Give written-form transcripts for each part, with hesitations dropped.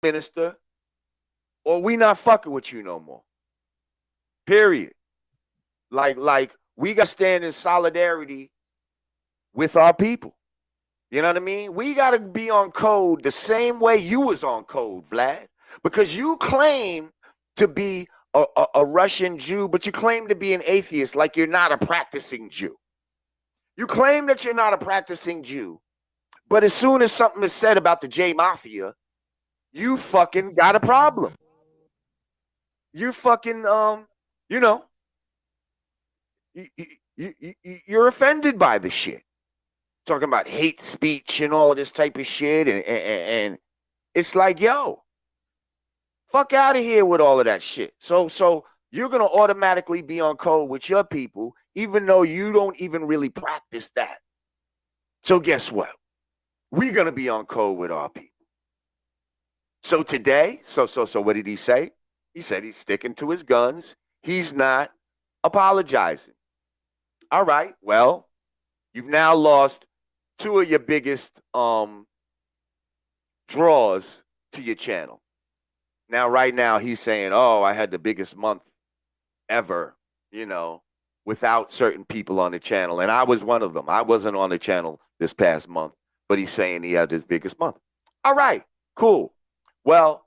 minister, or we not fucking with you no more. Period. Like we got to stand in solidarity with our people. You know what I mean? We got to be on code the same way you was on code, Vlad, because you claim to be a Russian Jew, but you claim to be an atheist like you're not a practicing Jew. You claim that you're not a practicing Jew, but as soon as something is said about the J Mafia, you fucking got a problem. You fucking, you know, you're offended by the shit. Talking about hate speech and all of this type of shit. And it's like, yo, fuck out of here with all of that shit. So you're going to automatically be on code with your people, even though you don't even really practice that. So guess what? We're going to be on code with our people. So today, so what did he say? He said he's sticking to his guns. He's not apologizing. All right, well, you've now lost two of your biggest draws to your channel. Now, right now, he's saying, oh, I had the biggest month ever, you know, without certain people on the channel. And I was one of them. I wasn't on the channel this past month, but he's saying he had his biggest month. All right, cool. Well,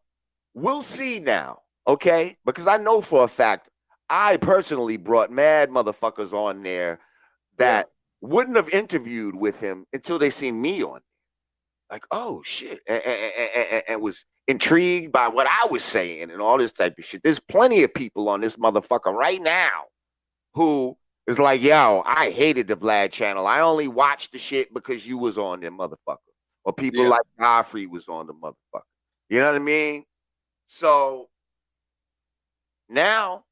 we'll see now, okay? Because I know for a fact, I personally brought mad motherfuckers on there that wouldn't have interviewed with him until they seen me on. Like, oh, shit. And was intrigued by what I was saying and all this type of shit. There's plenty of people on this motherfucker right now who is like, yo, I hated the Vlad channel. I only watched the shit because you was on there, motherfucker. Or people like Godfey was on the motherfucker. You know what I mean? So now,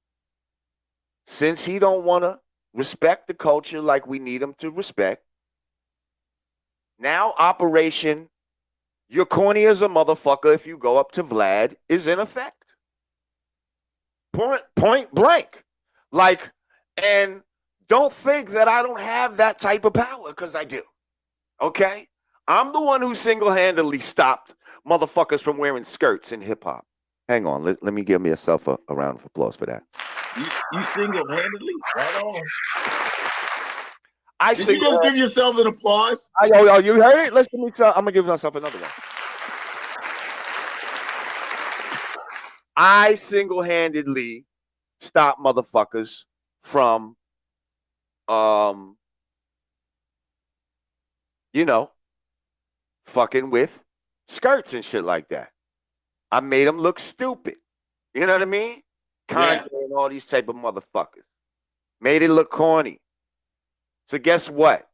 since he don't want to respect the culture like we need him to respect, now Operation You're Corny as a Motherfucker If You Go Up to Vlad is in effect. Point blank. Like, and don't think that I don't have that type of power, because I do. Okay? I'm the one who single-handedly stopped motherfuckers from wearing skirts in hip-hop. Hang on. Let me give myself a round of applause for that. You single-handedly? Right on. Did you just give yourself an applause? Oh, you heard it? Listen, I'm going to give myself another one. I single-handedly stopped motherfuckers from, you know, fucking with skirts and shit like that. I made them look stupid. You know what I mean? Kanye and all these type of motherfuckers. Made it look corny. So guess what?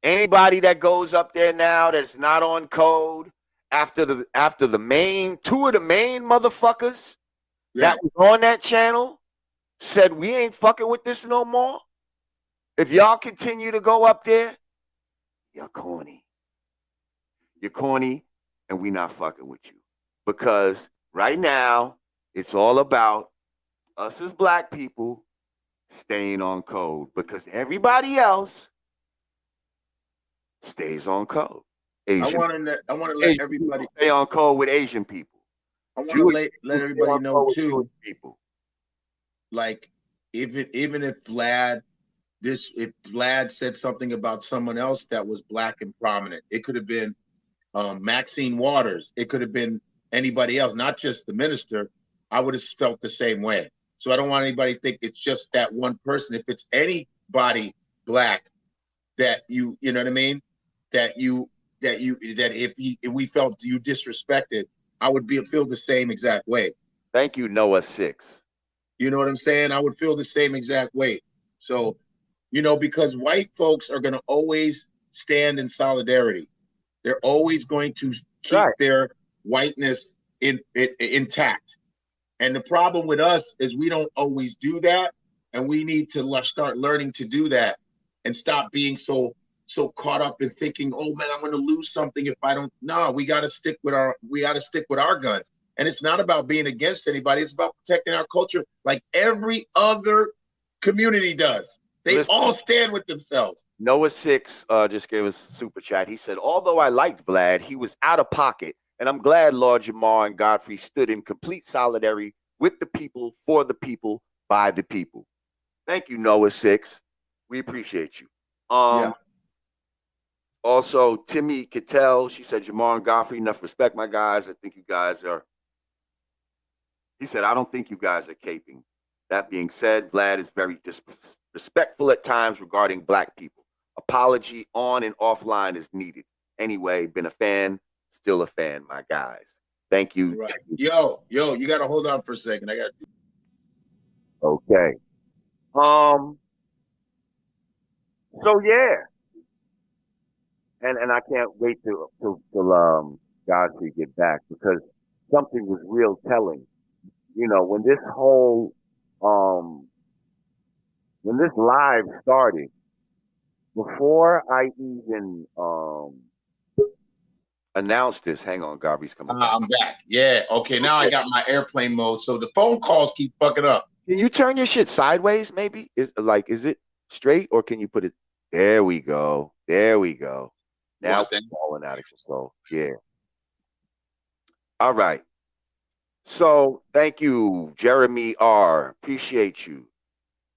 Anybody that goes up there now that's not on code after the main, two of the main motherfuckers that was on that channel said we ain't fucking with this no more. If y'all continue to go up there, you're corny. You're corny, and we not fucking with you. Because right now, it's all about us as black people staying on code, because everybody else stays on code. I want to let everybody stay on code with Asian people. I want to let everybody know too. People, like even if Vlad said something about someone else that was black and prominent, it could have been Maxine Waters. It could have been anybody else, not just the minister. I would have felt the same way. So I don't want anybody to think it's just that one person. If it's anybody black that you know what I mean, that if we felt you disrespected, I would feel the same exact way. Thank you, Noah 6. You know what I'm saying? I would feel the same exact way. So, you know, because white folks are going to always stand in solidarity. They're always going to keep their whiteness intact. And the problem with us is we don't always do that. And we need to start learning to do that and stop being so caught up in thinking, oh man, I'm going to lose something if I don't. No, we got to stick with our guns. And it's not about being against anybody. It's about protecting our culture like every other community does. They all stand with themselves. Noah 6 just gave us a super chat. He said, although I liked Vlad, he was out of pocket And I'm glad Lord Jamar and Godfrey stood in complete solidarity with the people, for the people, by the people. Thank you, Noah 6. We appreciate you. Yeah. Also, Timmy Cattell, she said, Jamar and Godfrey, enough respect, my guys. I think you guys are. He said, I don't think you guys are caping. That being said, Vlad is very disrespectful at times regarding black people. Apology on and offline is needed. Anyway, been a fan, still a fan, my guys. Thank you. Right. Yo, you got to hold on for a second. I got to. Okay. So yeah, and I can't wait till Godfrey get back, because something was real telling. You know, when this whole when this live started, before I even announced this, hang on, Godfrey's coming back. I'm back. Yeah. Okay. Now I got my airplane mode, so the phone calls keep fucking up. Can you turn your shit sideways? Maybe is it straight, or can you put it? There we go. There we go. Now it's falling out of control. Yeah. All right. So thank you, Jeremy R. Appreciate you.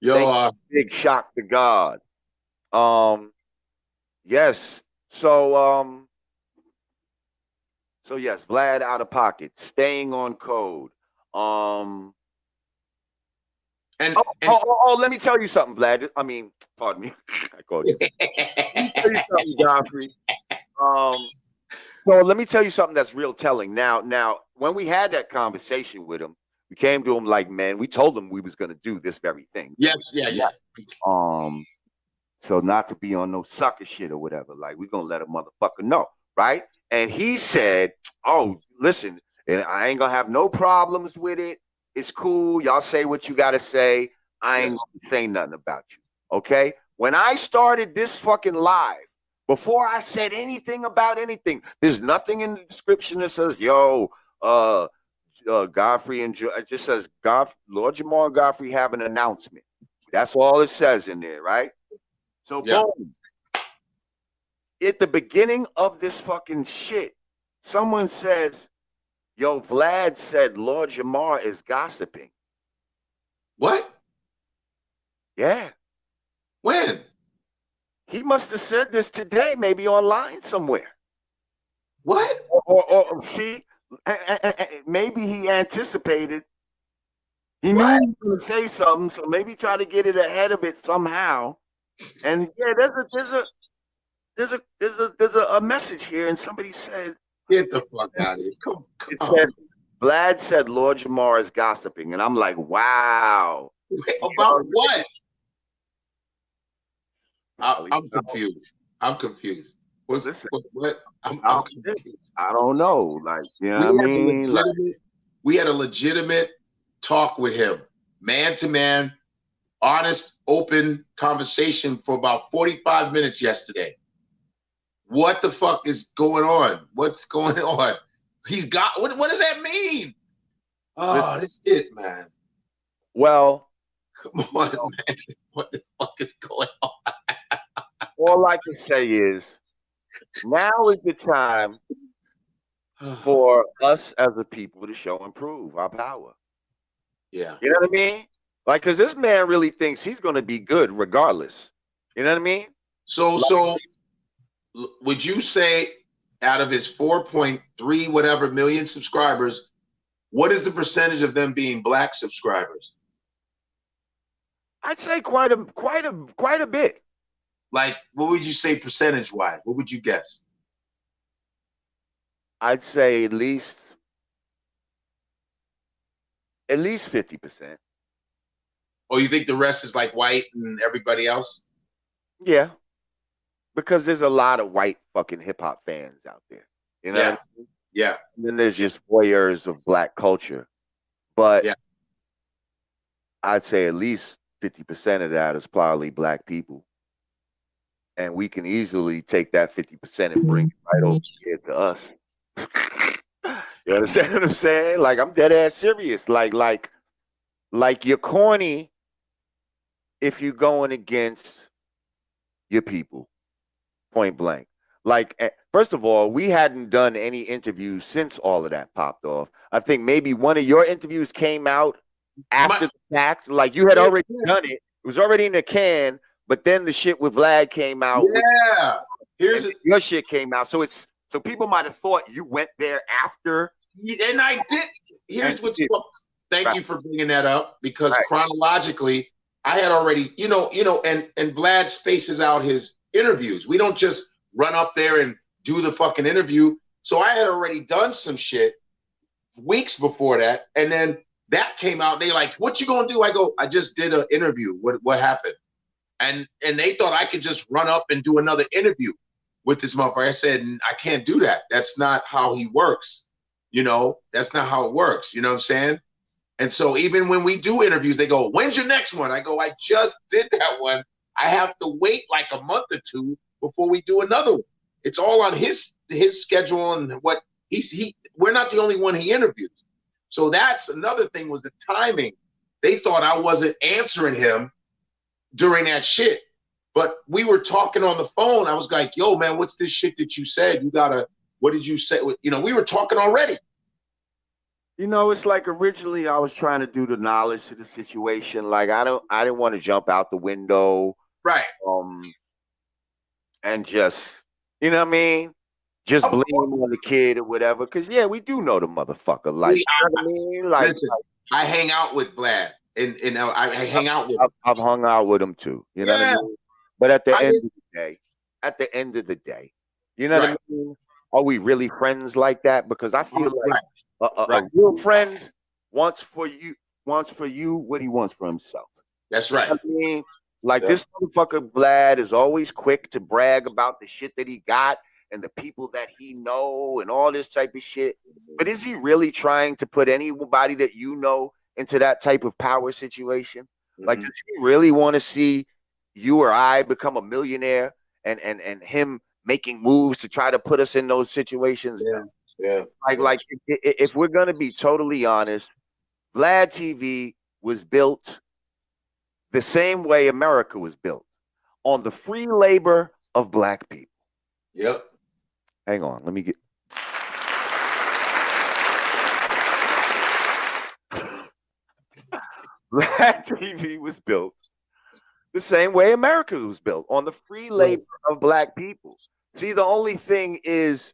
Yo, big shock to God. Yes. So yes, Vlad out of pocket, staying on code. Let me tell you something, Vlad. I mean, pardon me. I called you. Let me tell you something, Godfrey. So let me tell you something that's real telling. Now, when we had that conversation with him, we came to him like, man, we told him we was gonna do this very thing. Yes, yeah. So not to be on no sucker shit or whatever, like we're gonna let a motherfucker know, right? And he said, oh, listen, and I ain't gonna have no problems with it. It's cool. Y'all say what you gotta say. I ain't gonna say nothing about you. Okay? When I started this fucking live, before I said anything about anything, there's nothing in the description that says, yo, Godfrey and it just says Lord Jamar and Godfrey have an announcement. That's all it says in there, right? So boom. At the beginning of this fucking shit, someone says, yo, Vlad said Lord Jamar is gossiping. What? Yeah. When? He must have said this today, maybe online somewhere. What? Or see, maybe he anticipated. He knew he was going to say something, so maybe try to get it ahead of it somehow. And yeah, there's a message here, and somebody said, "Get the fuck out of here!" Come it said, Vlad said Lord Jamar is gossiping, and I'm like, wow. About what? I'm confused. I'm confused. What? I'm confused. I don't know. Like, you know what I mean? We had a legitimate talk with him, man to man, honest, open conversation for about 45 minutes yesterday. What the fuck is going on? What's going on? He's got, what does that mean? Oh, this shit, man. Well, come on, man. What the fuck is going on? All I can say is, now is the time for us as a people to show and prove our power. Yeah. You know what I mean? Like, because this man really thinks he's going to be good regardless. You know what I mean? So would you say out of his 4.3 whatever million subscribers, what is the percentage of them being black subscribers? I'd say quite a bit. Like, what would you say percentage-wise? What would you guess? I'd say at least 50%. Oh, you think the rest is like white and everybody else? Yeah. Because there's a lot of white fucking hip-hop fans out there. You know? Yeah. What I mean? Yeah. And then there's just voyeurs of black culture. But yeah, I'd say at least 50% of that is probably black people. And we can easily take that 50% and bring it right over here to us. You understand what I'm saying? Like, I'm dead ass serious. Like you're corny if you're going against your people. Point blank. like, first of all, we hadn't done any interviews since all of that popped off. I think maybe one of your interviews came out after the fact. Like you had already done it. It was already in the can, but then the shit with Vlad came out. Yeah. Your shit came out. So people might have thought you went there after. And I did. Here's what's thank you for bringing that up, because chronologically, I had already, and Vlad spaces out his interviews. We don't just run up there and do the fucking interview. So I had already done some shit weeks before that, and then that came out. They like, what you gonna do? I go, I just did an interview. What happened? And they thought I could just run up and do another interview with this motherfucker. I said, I can't do that. That's not how he works. That's not how it works. You know what I'm saying? And so even when we do interviews, they go, when's your next one? I go, I just did that one. I have to wait like a month or two before we do another one. It's all on his schedule and what we're not the only one he interviews. So that's another thing, was the timing. They thought I wasn't answering him during that shit. But we were talking on the phone. I was like, yo, man, what's this shit that you said? What did you say? We were talking already. It's like originally I was trying to do the knowledge to the situation. Like I didn't want to jump out the window. Right. And just, you know what I mean? Just blame on the kid or whatever. Because, we do know the motherfucker. Like, you know what I mean? Like, listen, I hang out with Vlad. And I hang out with him. I've hung out with him too. You know what I mean? But at the end of the day, you know what I mean? Are we really friends like that? Because I feel like a real friend wants for you what he wants for himself. That's right. You know what I mean? Like this motherfucker Vlad is always quick to brag about the shit that he got and the people that he know and all this type of shit. But is he really trying to put anybody that into that type of power situation? Mm-hmm. Like, does he really want to see you or I become a millionaire and him making moves to try to put us in those situations? Yeah. Like if we're gonna be totally honest, Vlad TV was built the same way America was built, on the free labor of black people. Yep. Hang on, let me get. Vlad TV was built the same way America was built, on the free labor of black people. See, the only thing is,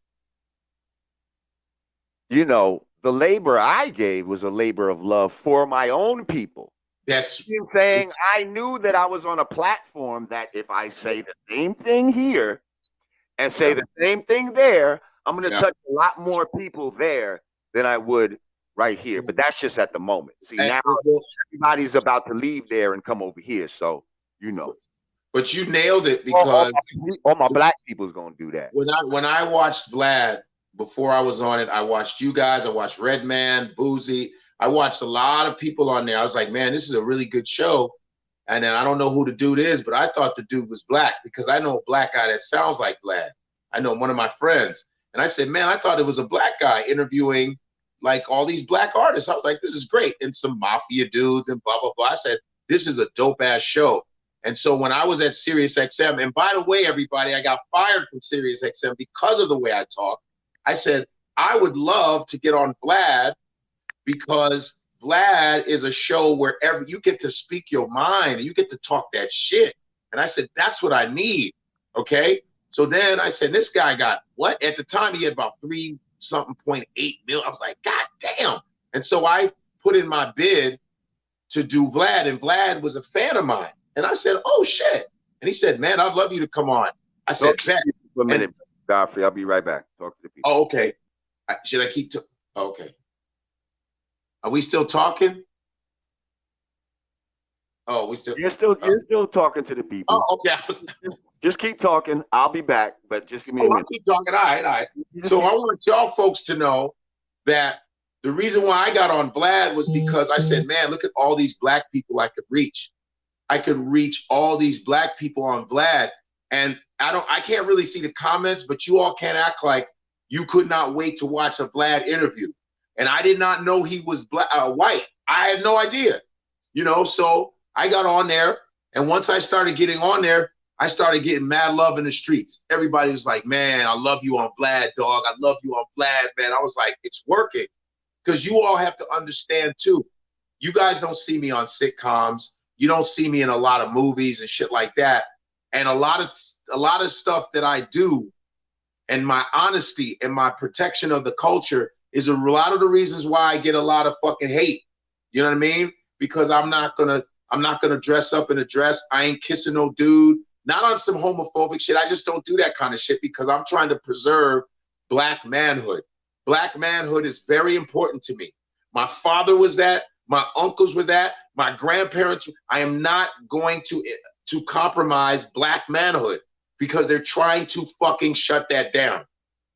the labor I gave was a labor of love for my own people. That's you know what I'm saying. I knew that I was on a platform that if I say the same thing here and say the same thing there, I'm going to touch a lot more people there than I would right here. But that's just at the moment. See, now everybody's about to leave there and come over here. So, But you nailed it, because all my black people's going to do that. When I watched Vlad, before I was on it, I watched you guys. I watched Redman, Boozy. I watched a lot of people on there. I was like, man, this is a really good show. And then I don't know who the dude is, but I thought the dude was black, because I know a black guy that sounds like Vlad. I know one of my friends. And I said, man, I thought it was a black guy interviewing like all these black artists. I was like, this is great. And some mafia dudes and blah, blah, blah. I said, this is a dope ass show. And so when I was at SiriusXM, and by the way, everybody, I got fired from SiriusXM because of the way I talk. I said, I would love to get on Vlad, because Vlad is a show where you get to speak your mind and you get to talk that shit. And I said, that's what I need. Okay. So then I said, this guy got what? At the time he had about 3.8 million. I was like, God damn. And so I put in my bid to do Vlad, and Vlad was a fan of mine. And I said, oh shit. And he said, man, I'd love you to come on. I said, for a minute, Godfrey, I'll be right back. Talk to the people. Oh, okay. Should I keep okay. Are we still talking? Oh, you're still talking to the people. Oh, okay. Just keep talking. I'll be back, but just give me a minute. I'll keep talking. All right. So I want y'all folks to know that the reason why I got on Vlad was because I said, man, look at all these black people I could reach. I could reach all these black people on Vlad. And I can't really see the comments, but you all can't act like you could not wait to watch a Vlad interview. And I did not know he was white. I had no idea, so I got on there. And once I started getting on there, I started getting mad love in the streets. Everybody was like, man, I love you on Vlad, dog. I love you on Vlad, man. I was like, it's working. Because you all have to understand, too. You guys don't see me on sitcoms. You don't see me in a lot of movies and shit like that. And a lot of stuff that I do and my honesty and my protection of the culture is a lot of the reasons why I get a lot of fucking hate. You know what I mean? Because I'm not gonna dress up in a dress. I ain't kissing no dude. Not on some homophobic shit. I just don't do that kind of shit because I'm trying to preserve black manhood. Black manhood is very important to me. My father was that. My uncles were that. My grandparents. I am not going to compromise black manhood because they're trying to fucking shut that down.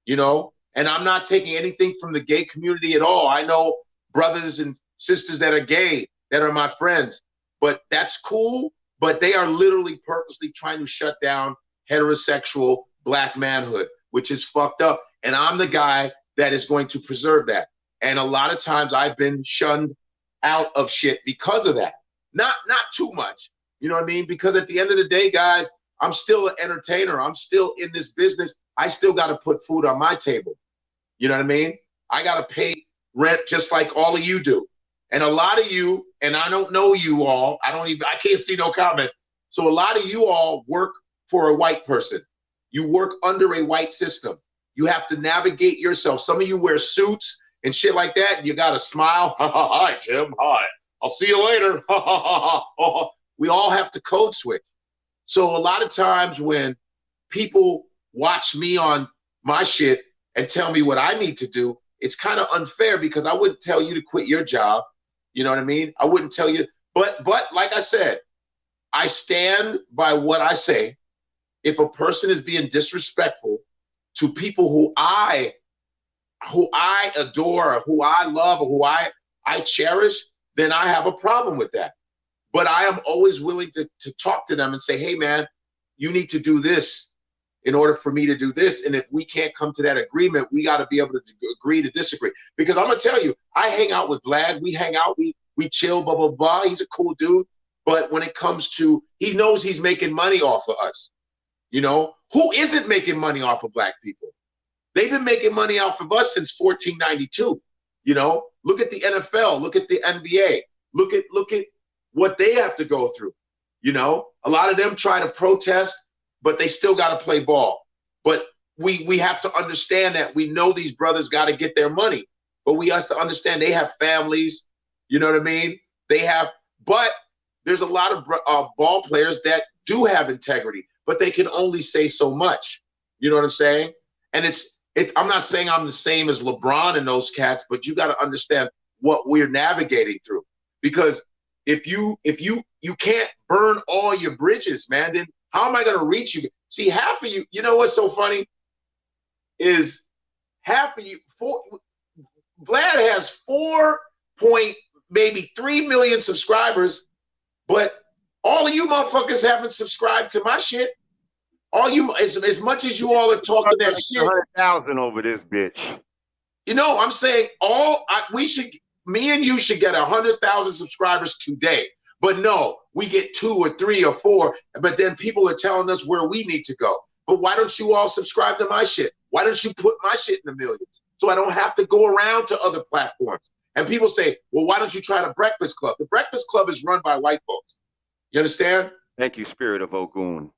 You know? And I'm not taking anything from the gay community at all. I know brothers and sisters that are gay that are my friends, but that's cool. But they are literally purposely trying to shut down heterosexual black manhood, which is fucked up. And I'm the guy that is going to preserve that. And a lot of times I've been shunned out of shit because of that. Not too much, you know what I mean? Because at the end of the day, guys, I'm still an entertainer. I'm still in this business. I still got to put food on my table. You know what I mean? I got to pay rent just like all of you do. And a lot of you, and I don't know you all, I can't see no comments. So a lot of you all work for a white person. You work under a white system. You have to navigate yourself. Some of you wear suits and shit like that, and you got to smile. Hi, Jim. Hi. I'll see you later. We all have to code switch. So a lot of times when people watch me on my shit and tell me what I need to do, it's kind of unfair because I wouldn't tell you to quit your job. You know what I mean? I wouldn't tell you. But like I said, I stand by what I say. If a person is being disrespectful to people who I adore, or who I love, or who I cherish, then I have a problem with that. But I am always willing to talk to them and say, hey, man, you need to do this in order for me to do this. And if we can't come to that agreement, we got to be able to agree to disagree. Because I'm going to tell you, I hang out with Vlad. We hang out. We chill, blah, blah, blah. He's a cool dude. But when it comes to, he knows he's making money off of us. You know, who isn't making money off of black people? They've been making money off of us since 1492. You know, look at the NFL. Look at the NBA. Look at what they have to go through. You know, a lot of them try to protest, but they still got to play ball. But we have to understand that we know these brothers got to get their money, but we have to understand they have families. You know what I mean? But there's a lot of ball players that do have integrity, but they can only say so much. You know what I'm saying? And I'm not saying I'm the same as LeBron and those cats, but you got to understand what we're navigating through. Because if you can't burn all your bridges, man, then how am I going to reach you? See, half of you know what's so funny is half of you, Vlad has 3 million subscribers, but all of you motherfuckers haven't subscribed to my shit. All you, as much as you all are talking that shit, 100,000 over this bitch. You know, I'm saying me and you should get 100,000 subscribers today. But no, we get 2 or 3 or 4, but then people are telling us where we need to go. But why don't you all subscribe to my shit? Why don't you put my shit in the millions so I don't have to go around to other platforms? And people say, well, why don't you try the Breakfast Club? The Breakfast Club is run by white folks. You understand? Thank you, Spirit of Ogun.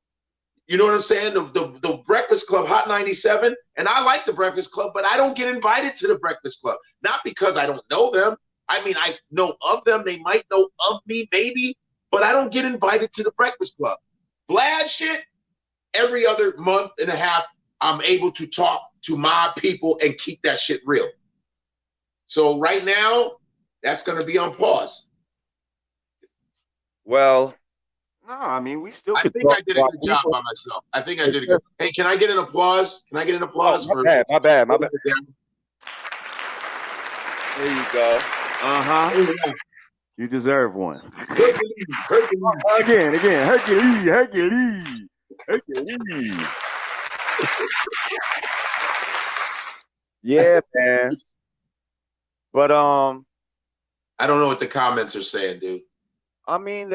You know what I'm saying? The Breakfast Club, Hot 97, and I like the Breakfast Club, but I don't get invited to the Breakfast Club. Not because I don't know them. I mean, I know of them. They might know of me, maybe, but I don't get invited to the Breakfast Club. Vlad shit, every other month and a half, I'm able to talk to my people and keep that shit real. So right now, that's going to be on pause. Well, no, I mean, we still. I think I did a good job by myself. I think I did a good. Hey, can I get an applause? Can I get an applause? My bad. There you go. You deserve one. Again, Hercules. Yeah, man. But I don't know what the comments are saying, dude. I mean,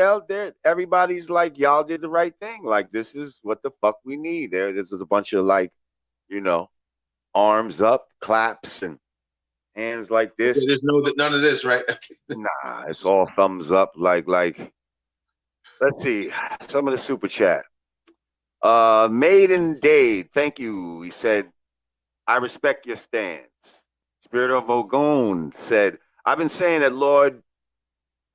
everybody's like, y'all did the right thing. Like, this is what the fuck we need. This is a bunch of like, you know, arms up, claps, and hands like this. There's none of this, right? Nah, it's all thumbs up. Like, let's see some of the super chat. Maiden Dade, thank you. He said, I respect your stance. Spirit of Ogun said, I've been saying that Lord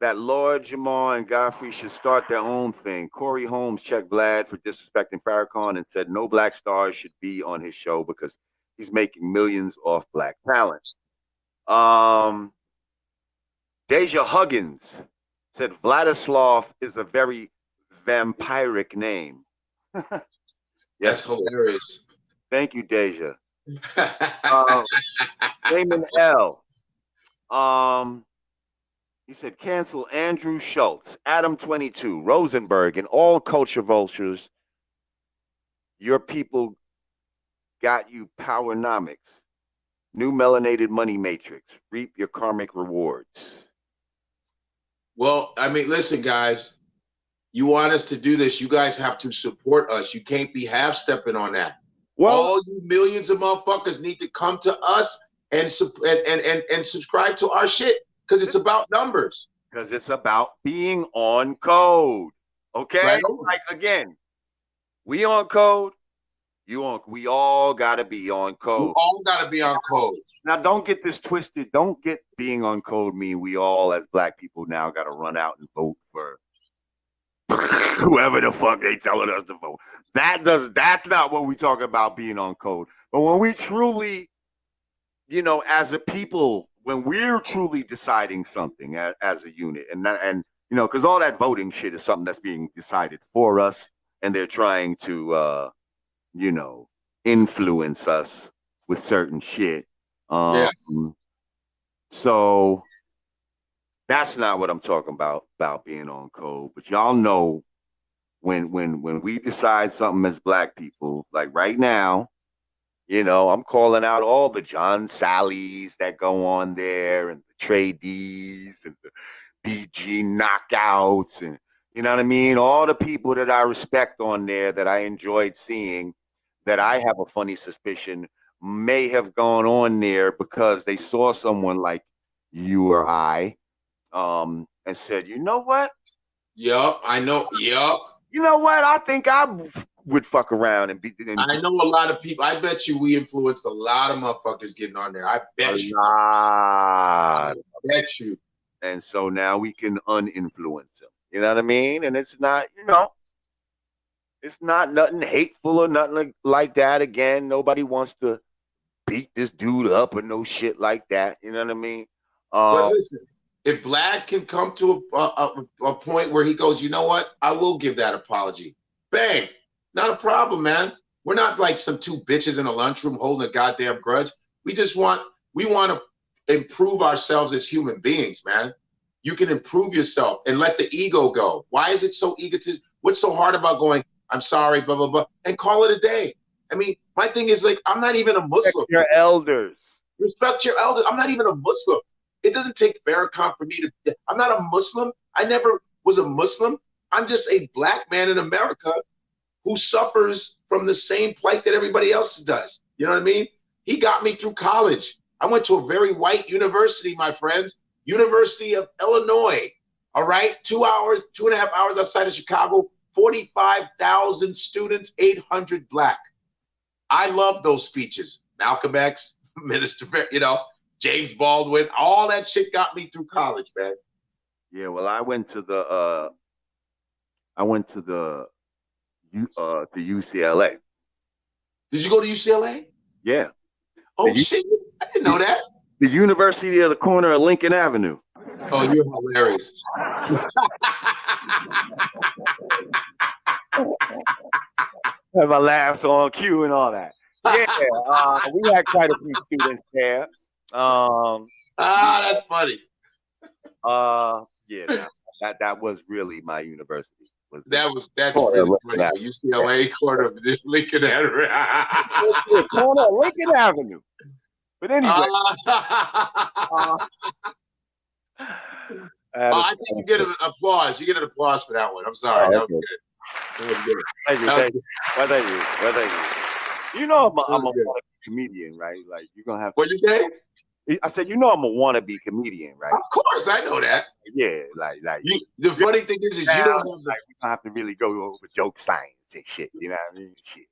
Jamar and Godfrey should start their own thing. Corey Holmes checked Vlad for disrespecting Farrakhan and said no black stars should be on his show because he's making millions off black talent. Deja Huggins said Vladislav is a very vampiric name. Yes, that's hilarious. Thank you, Deja. Raymond L. He said, cancel Andrew Schultz, Adam22, Rosenberg, and all culture vultures. Your people got you powernomics. New melanated money matrix. Reap your karmic rewards. Well, I mean, listen, guys. You want us to do this, you guys have to support us. You can't be half-stepping on that. Well, all you millions of motherfuckers need to come to us and subscribe to our shit. Because it's about numbers. Because it's about being on code. Okay? Right. Like, again, we on code. We all got to be on code. We all got to be on code. Now, don't get this twisted. Don't get being on code mean we all, as black people, now got to run out and vote for whoever the fuck they telling us to vote. That's not what we talk about being on code. But when we truly, you know, as a people, when we're truly deciding something as a unit, and you know, because all that voting shit is something that's being decided for us, and they're trying to, you know, influence us with certain shit. Yeah. So that's not what I'm talking about being on code. But y'all know when we decide something as black people, like right now. You know, I'm calling out all the John Sallys that go on there and the Trey D's and the BG Knockouts and, you know what I mean? All the people that I respect on there that I enjoyed seeing that I have a funny suspicion may have gone on there because they saw someone like you or I and said, you know what? Yup, I know. Yup. You know what? I think I would fuck around and be. I know a lot of people. I bet you we influenced a lot of motherfuckers getting on there. I bet you. I bet you. And so now we can uninfluence them. You know what I mean? And it's not, you know, it's not nothing hateful or nothing like that. Again, nobody wants to beat this dude up or no shit like that. You know what I mean? But listen, if Vlad can come to a point where he goes, you know what? I will give that apology. Bang. Not a problem, man. We're not like some two bitches in a lunchroom holding a goddamn grudge. We want to improve ourselves as human beings, man. You can improve yourself and let the ego go. Why is it so egotistic? What's so hard about going, I'm sorry, blah, blah, blah, and call it a day? I mean, my thing is like, I'm not even a Muslim. Respect your elders. Respect your elders. I'm not even a Muslim. It doesn't take Farrakhan for me to, I'm not a Muslim. I never was a Muslim. I'm just a black man in America who suffers from the same plight that everybody else does. You know what I mean? He got me through college. I went to a very white university, my friends, University of Illinois. All right, 2.5 hours outside of Chicago, 45,000 students, 800 black. I love those speeches. Malcolm X, Minister, you know, James Baldwin, all that shit got me through college, man. Yeah, well, I went to the UCLA. Did you go to UCLA? Yeah. Oh shit! I didn't know that. The University of the corner of Lincoln Avenue. Oh, you're hilarious. Have my laughs on cue and all that. Yeah, we had quite a few students there. That's funny. Yeah, that was really my university. That's really funny. UCLA corner of Lincoln Avenue. Corner of Lincoln Avenue. But anyway, I think you get an applause. You get an applause for that one. I'm sorry. Oh, that okay. was good. That was good. Thank you. That Thank you. Well, thank you. Well, thank you. You know, I'm a wannabe comedian, right? Like, you're going to have to. What you say? I said, you know, I'm a wannabe comedian, right? Of course, I know that. Yeah, like the funny thing is you don't have we don't have to really go over joke science and shit. You know what I mean? Shit.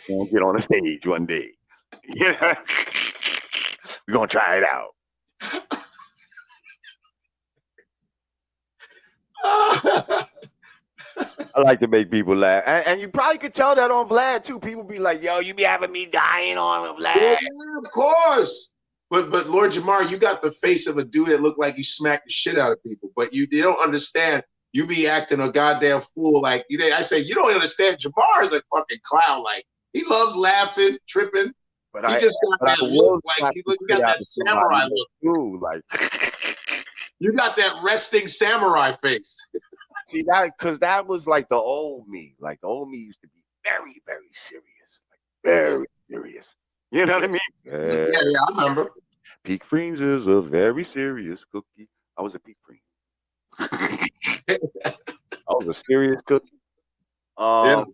We'll get on the stage one day. You know, we're gonna try it out. I like to make people laugh, and you probably could tell that on Vlad too. People be like, "Yo, you be having me dying on Vlad." Yeah, of course. But Lord Jamar, you got the face of a dude that looked like you smacked the shit out of people. But they don't understand. You be acting a goddamn fool. Like I say, you don't understand. Jamar is a fucking clown. Like he loves laughing, tripping. But he just got that look. Like he got that samurai look. Ooh, like you got that resting samurai face. See that because that was like the old me. Like the old me used to be very, very serious. Like very serious. You know what I mean? Yeah, I remember. Peak Freens is a very serious cookie. I was a Peak Freen. I was a serious cookie. But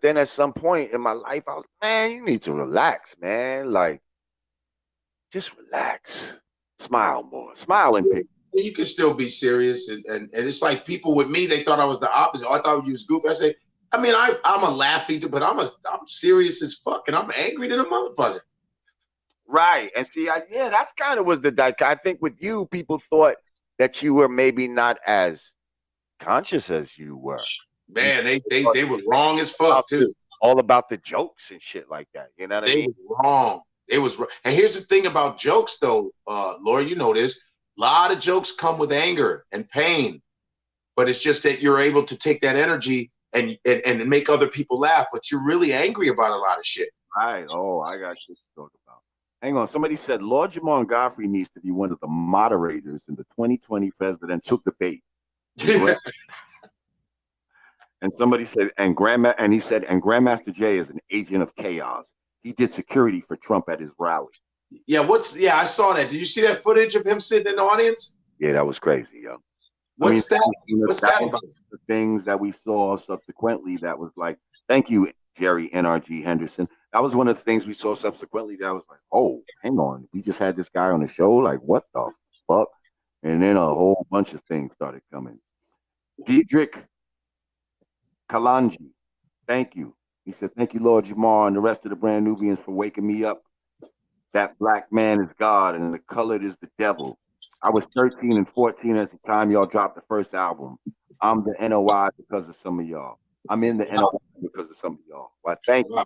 then at some point in my life, I was, man, you need to relax, man. Like, just relax. Smile more. Smile and pick. You can still be serious. And it's like people with me, they thought I was the opposite. I thought you was goofy. I say, I mean, I'm a laughing, but I'm serious as fuck, and I'm angry to the motherfucker. Right, and see, that's kind of was the dichotomy. I think with you, people thought that you were maybe not as conscious as you were. Man, they were wrong as fuck too. All about the jokes and shit like that. You know what I mean? They was wrong. It was. And here's the thing about jokes, though, Laura. You know this. A lot of jokes come with anger and pain, but it's just that you're able to take that energy and make other people laugh, but you're really angry about a lot of shit. Right. Oh, I got shit to talk about. Hang on. Somebody said Lord Jamar and Godfey needs to be one of the moderators in the 2020 presidential debate. And somebody said, and Grandmaster Jay is an agent of chaos. He did security for Trump at his rally. Yeah, I saw that. Did you see that footage of him sitting in the audience? Yeah, that was crazy, yo. What's that about? The things that we saw subsequently that was like, thank you, Jerry NRG Henderson. That was one of the things we saw subsequently that was like, oh, hang on. We just had this guy on the show. Like, what the fuck? And then a whole bunch of things started coming. Diedrich Kalanji, thank you. He said, thank you, Lord Jamar and the rest of the brand Nubians for waking me up. That black man is God and the colored is the devil. I was 13 and 14 at the time y'all dropped the first album. I'm the NOI because of some of y'all. I'm in the NOI because of some of y'all. Well, thank you.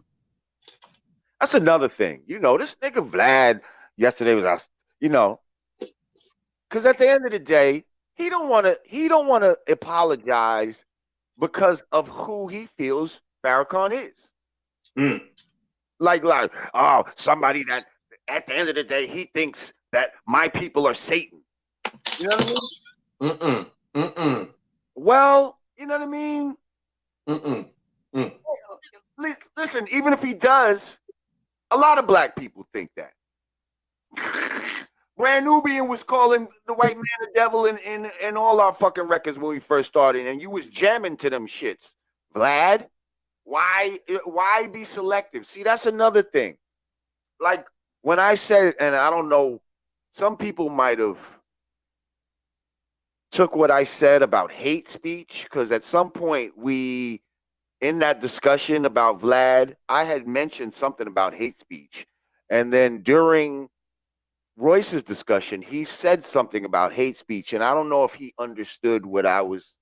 That's another thing. You know, this nigga Vlad yesterday was out, you know, because at the end of the day, he don't want to apologize because of who he feels Farrakhan is. Like, oh, somebody that at the end of the day, he thinks that my people are Satan. You know what I mean? Well, you know what I mean? Listen, even if he does, a lot of black people think that. Brand Nubian was calling the white man the devil in all our fucking records when we first started, and you was jamming to them shits. Vlad, why be selective? See, that's another thing. Like when I said, and I don't know, some people might have took what I said about hate speech, because at some point in that discussion about Vlad, I had mentioned something about hate speech. And then during Royce's discussion, he said something about hate speech. And I don't know if he understood what I was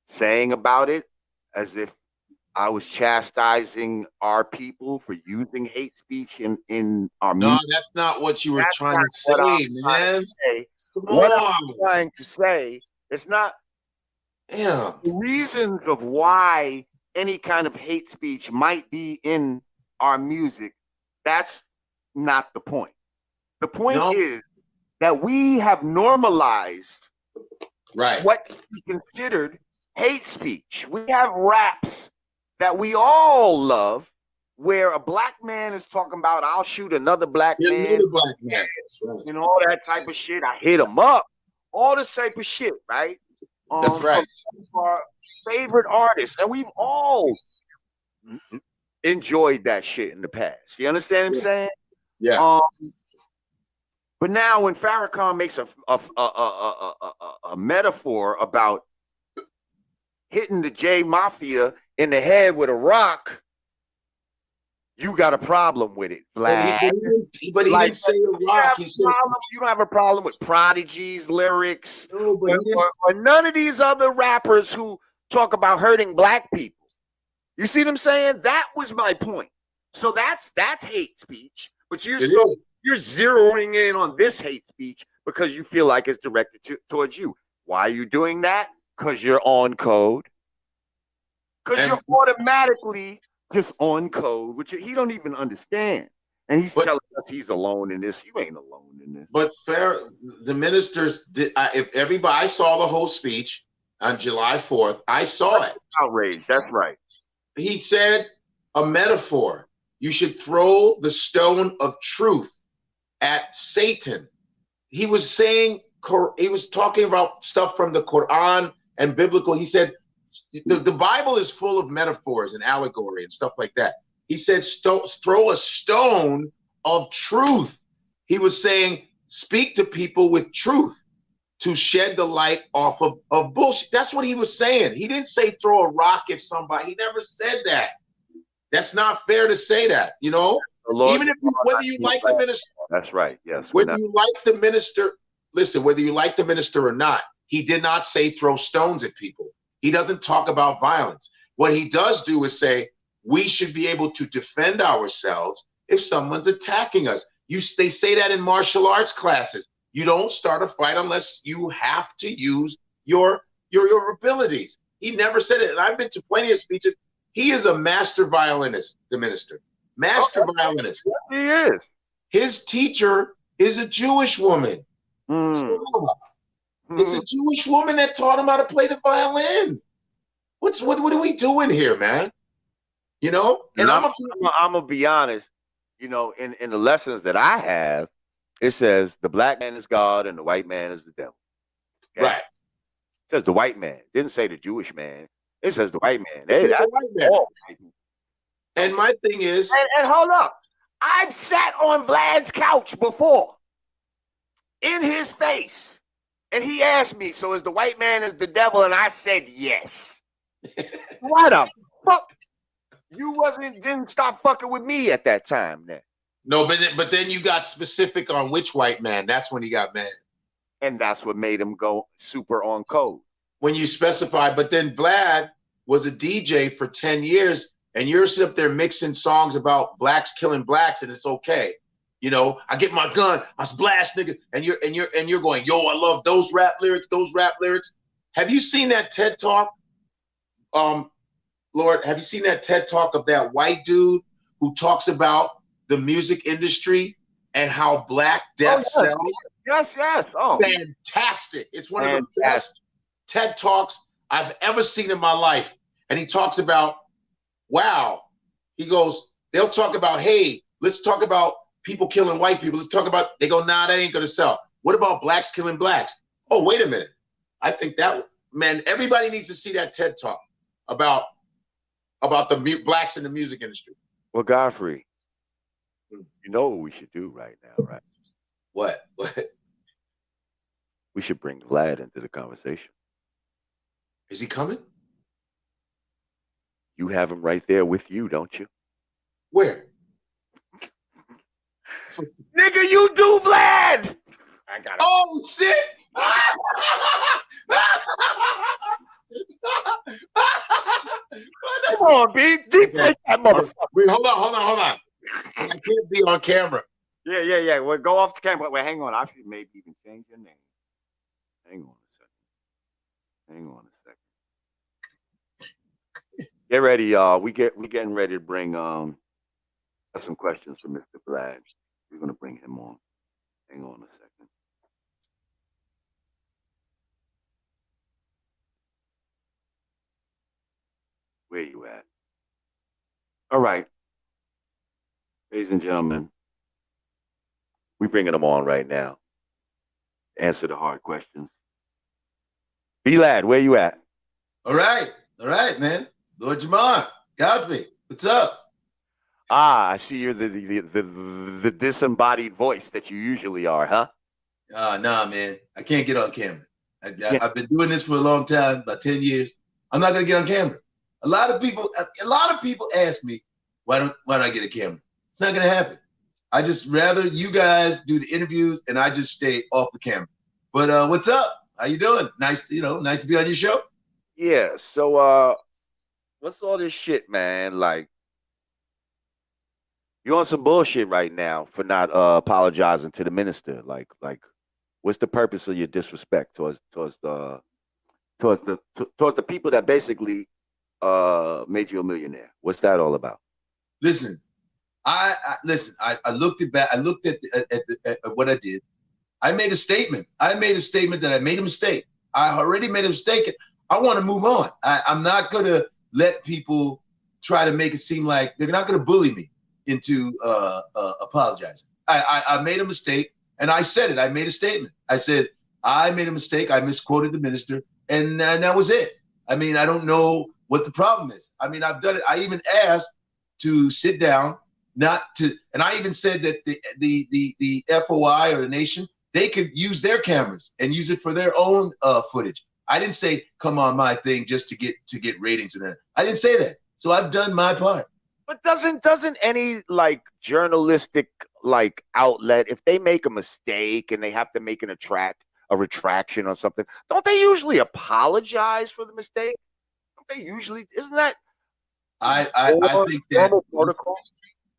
saying about it, as if I was chastising our people for using hate speech in our music. No, that's not what you were trying to say, man. What I'm trying to say, it's not the reasons of why any kind of hate speech might be in our music. That's not the point. The point is that we have normalized what we considered hate speech. We have raps that we all love where a black man is talking about, I'll shoot another black man, right. and all that type of shit. I hit him up. all this type of shit, right? That's right. From our favorite artists, and we've all enjoyed that shit in the past. You understand what I'm saying? Yeah. But now when Farrakhan makes a metaphor about hitting the J Mafia in the head with a rock, you got a problem with it, Vlad. But he didn't say a rock. You don't have a problem with Prodigy's lyrics, no, or none of these other rappers who talk about hurting black people. You see what I'm saying? That was my point. So that's hate speech. But you're zeroing in on this hate speech because you feel like it's directed towards you. Why are you doing that? Because you're on code. Because you're automatically just on code, which he don't even understand. And he's telling us he's alone in this. You ain't alone in this. But the ministers did. If everybody, I saw the whole speech on July 4th. I saw it. Outrage. That's right. He said a metaphor. You should throw the stone of truth at Satan. He was saying, he was talking about stuff from the Quran and biblical. He said, the Bible is full of metaphors and allegory and stuff like that. He said, throw a stone of truth. He was saying, speak to people with truth to shed the light off of bullshit. That's what he was saying. He didn't say throw a rock at somebody. He never said that. That's not fair to say that, you know? Even if whether you like the minister. That's right, yes. Whether you like the minister, listen, whether you like the minister or not, he did not say throw stones at people. He doesn't talk about violence. What he does do is say, we should be able to defend ourselves if someone's attacking us. They say that in martial arts classes. You don't start a fight unless you have to use your abilities. He never said it. And I've been to plenty of speeches. He is a master violinist, the minister. Master violinist. Yes, he is. His teacher is a Jewish woman. It's a Jewish woman that taught him how to play the violin. What are we doing here, man? You know? And I'm gonna be honest, you know, in the lessons that I have, it says the black man is God and the white man is the devil. Okay? Right. It says the white man. It didn't say the Jewish man. It says the white man. The white man. And my thing is, and hold up. I've sat on Vlad's couch before in his face. And he asked me, so is the white man is the devil? And I said, yes. Why the fuck? You didn't stop fucking with me at that time then. No, but then you got specific on which white man. That's when he got mad. And that's what made him go super on code. When you specify, but then Vlad was a DJ for 10 years, and you're sitting up there mixing songs about blacks killing blacks, and it's okay. You know, I get my gun, I blast nigga, and you're going, yo, I love those rap lyrics. Have you seen that TED Talk? Lord, have you seen that TED Talk of that white dude who talks about the music industry and how black death sells? Yes. Oh, fantastic. It's one of the best TED Talks I've ever seen in my life. And he talks about, wow, he goes, they'll talk about, hey, let's talk about people killing white people. Let's talk about, they go, nah, that ain't going to sell. What about blacks killing blacks? Oh, wait a minute. I think that, man, everybody needs to see that TED Talk about the blacks in the music industry. Well, Godfrey, you know what we should do right now, right? What? We should bring Vlad into the conversation. Is he coming? You have him right there with you, don't you? Where? Nigga, you do, Vlad! I got it. Oh, shit! Come on, B. Deep fake that motherfucker. Wait, hold on. I can't be on camera. Yeah. Well, go off the camera. Wait, hang on. I should maybe even change your name. Hang on a second. Get ready, y'all. We getting ready to bring some questions for Mr. Vlad. We're gonna bring him on. Hang on a second. Where you at? All right. Ladies and gentlemen, we're bringing them on right now. Answer the hard questions. B-Lad, where you at? All right, man. Lord Jamar, Godfey, what's up? I see you're the disembodied voice that you usually are, huh? Nah, man, I can't get on camera. Yeah. I've been doing this for a long time, about 10 years. I'm not gonna get on camera. A lot of people ask me, why don't I get a camera? It's not gonna happen. I just rather you guys do the interviews and I just stay off the camera. But what's up? How you doing? Nice to be on your show. Yeah. So what's all this shit, man? Like, you're on some bullshit right now for not apologizing to the minister. Like, what's the purpose of your disrespect towards the people that basically made you a millionaire? What's that all about? Listen, I looked at what I did. I made a statement. I made a statement that I made a mistake. I already made a mistake. I want to move on. I'm not going to let people try to make it seem like they're not going to bully me into apologizing. I made a mistake, and I said it. I made a statement. I said, I made a mistake. I misquoted the minister, and that was it. I mean, I don't know what the problem is. I mean, I've done it. I even asked to sit down, not to, and I even said that the FOI or the nation, they could use their cameras and use it for their own footage. I didn't say come on my thing just to get ratings and that. I didn't say that. So I've done my part. But doesn't any like journalistic like outlet, if they make a mistake and they have to make a retraction or something, don't they usually apologize for the mistake? Don't they usually? Isn't that? I think that protocol.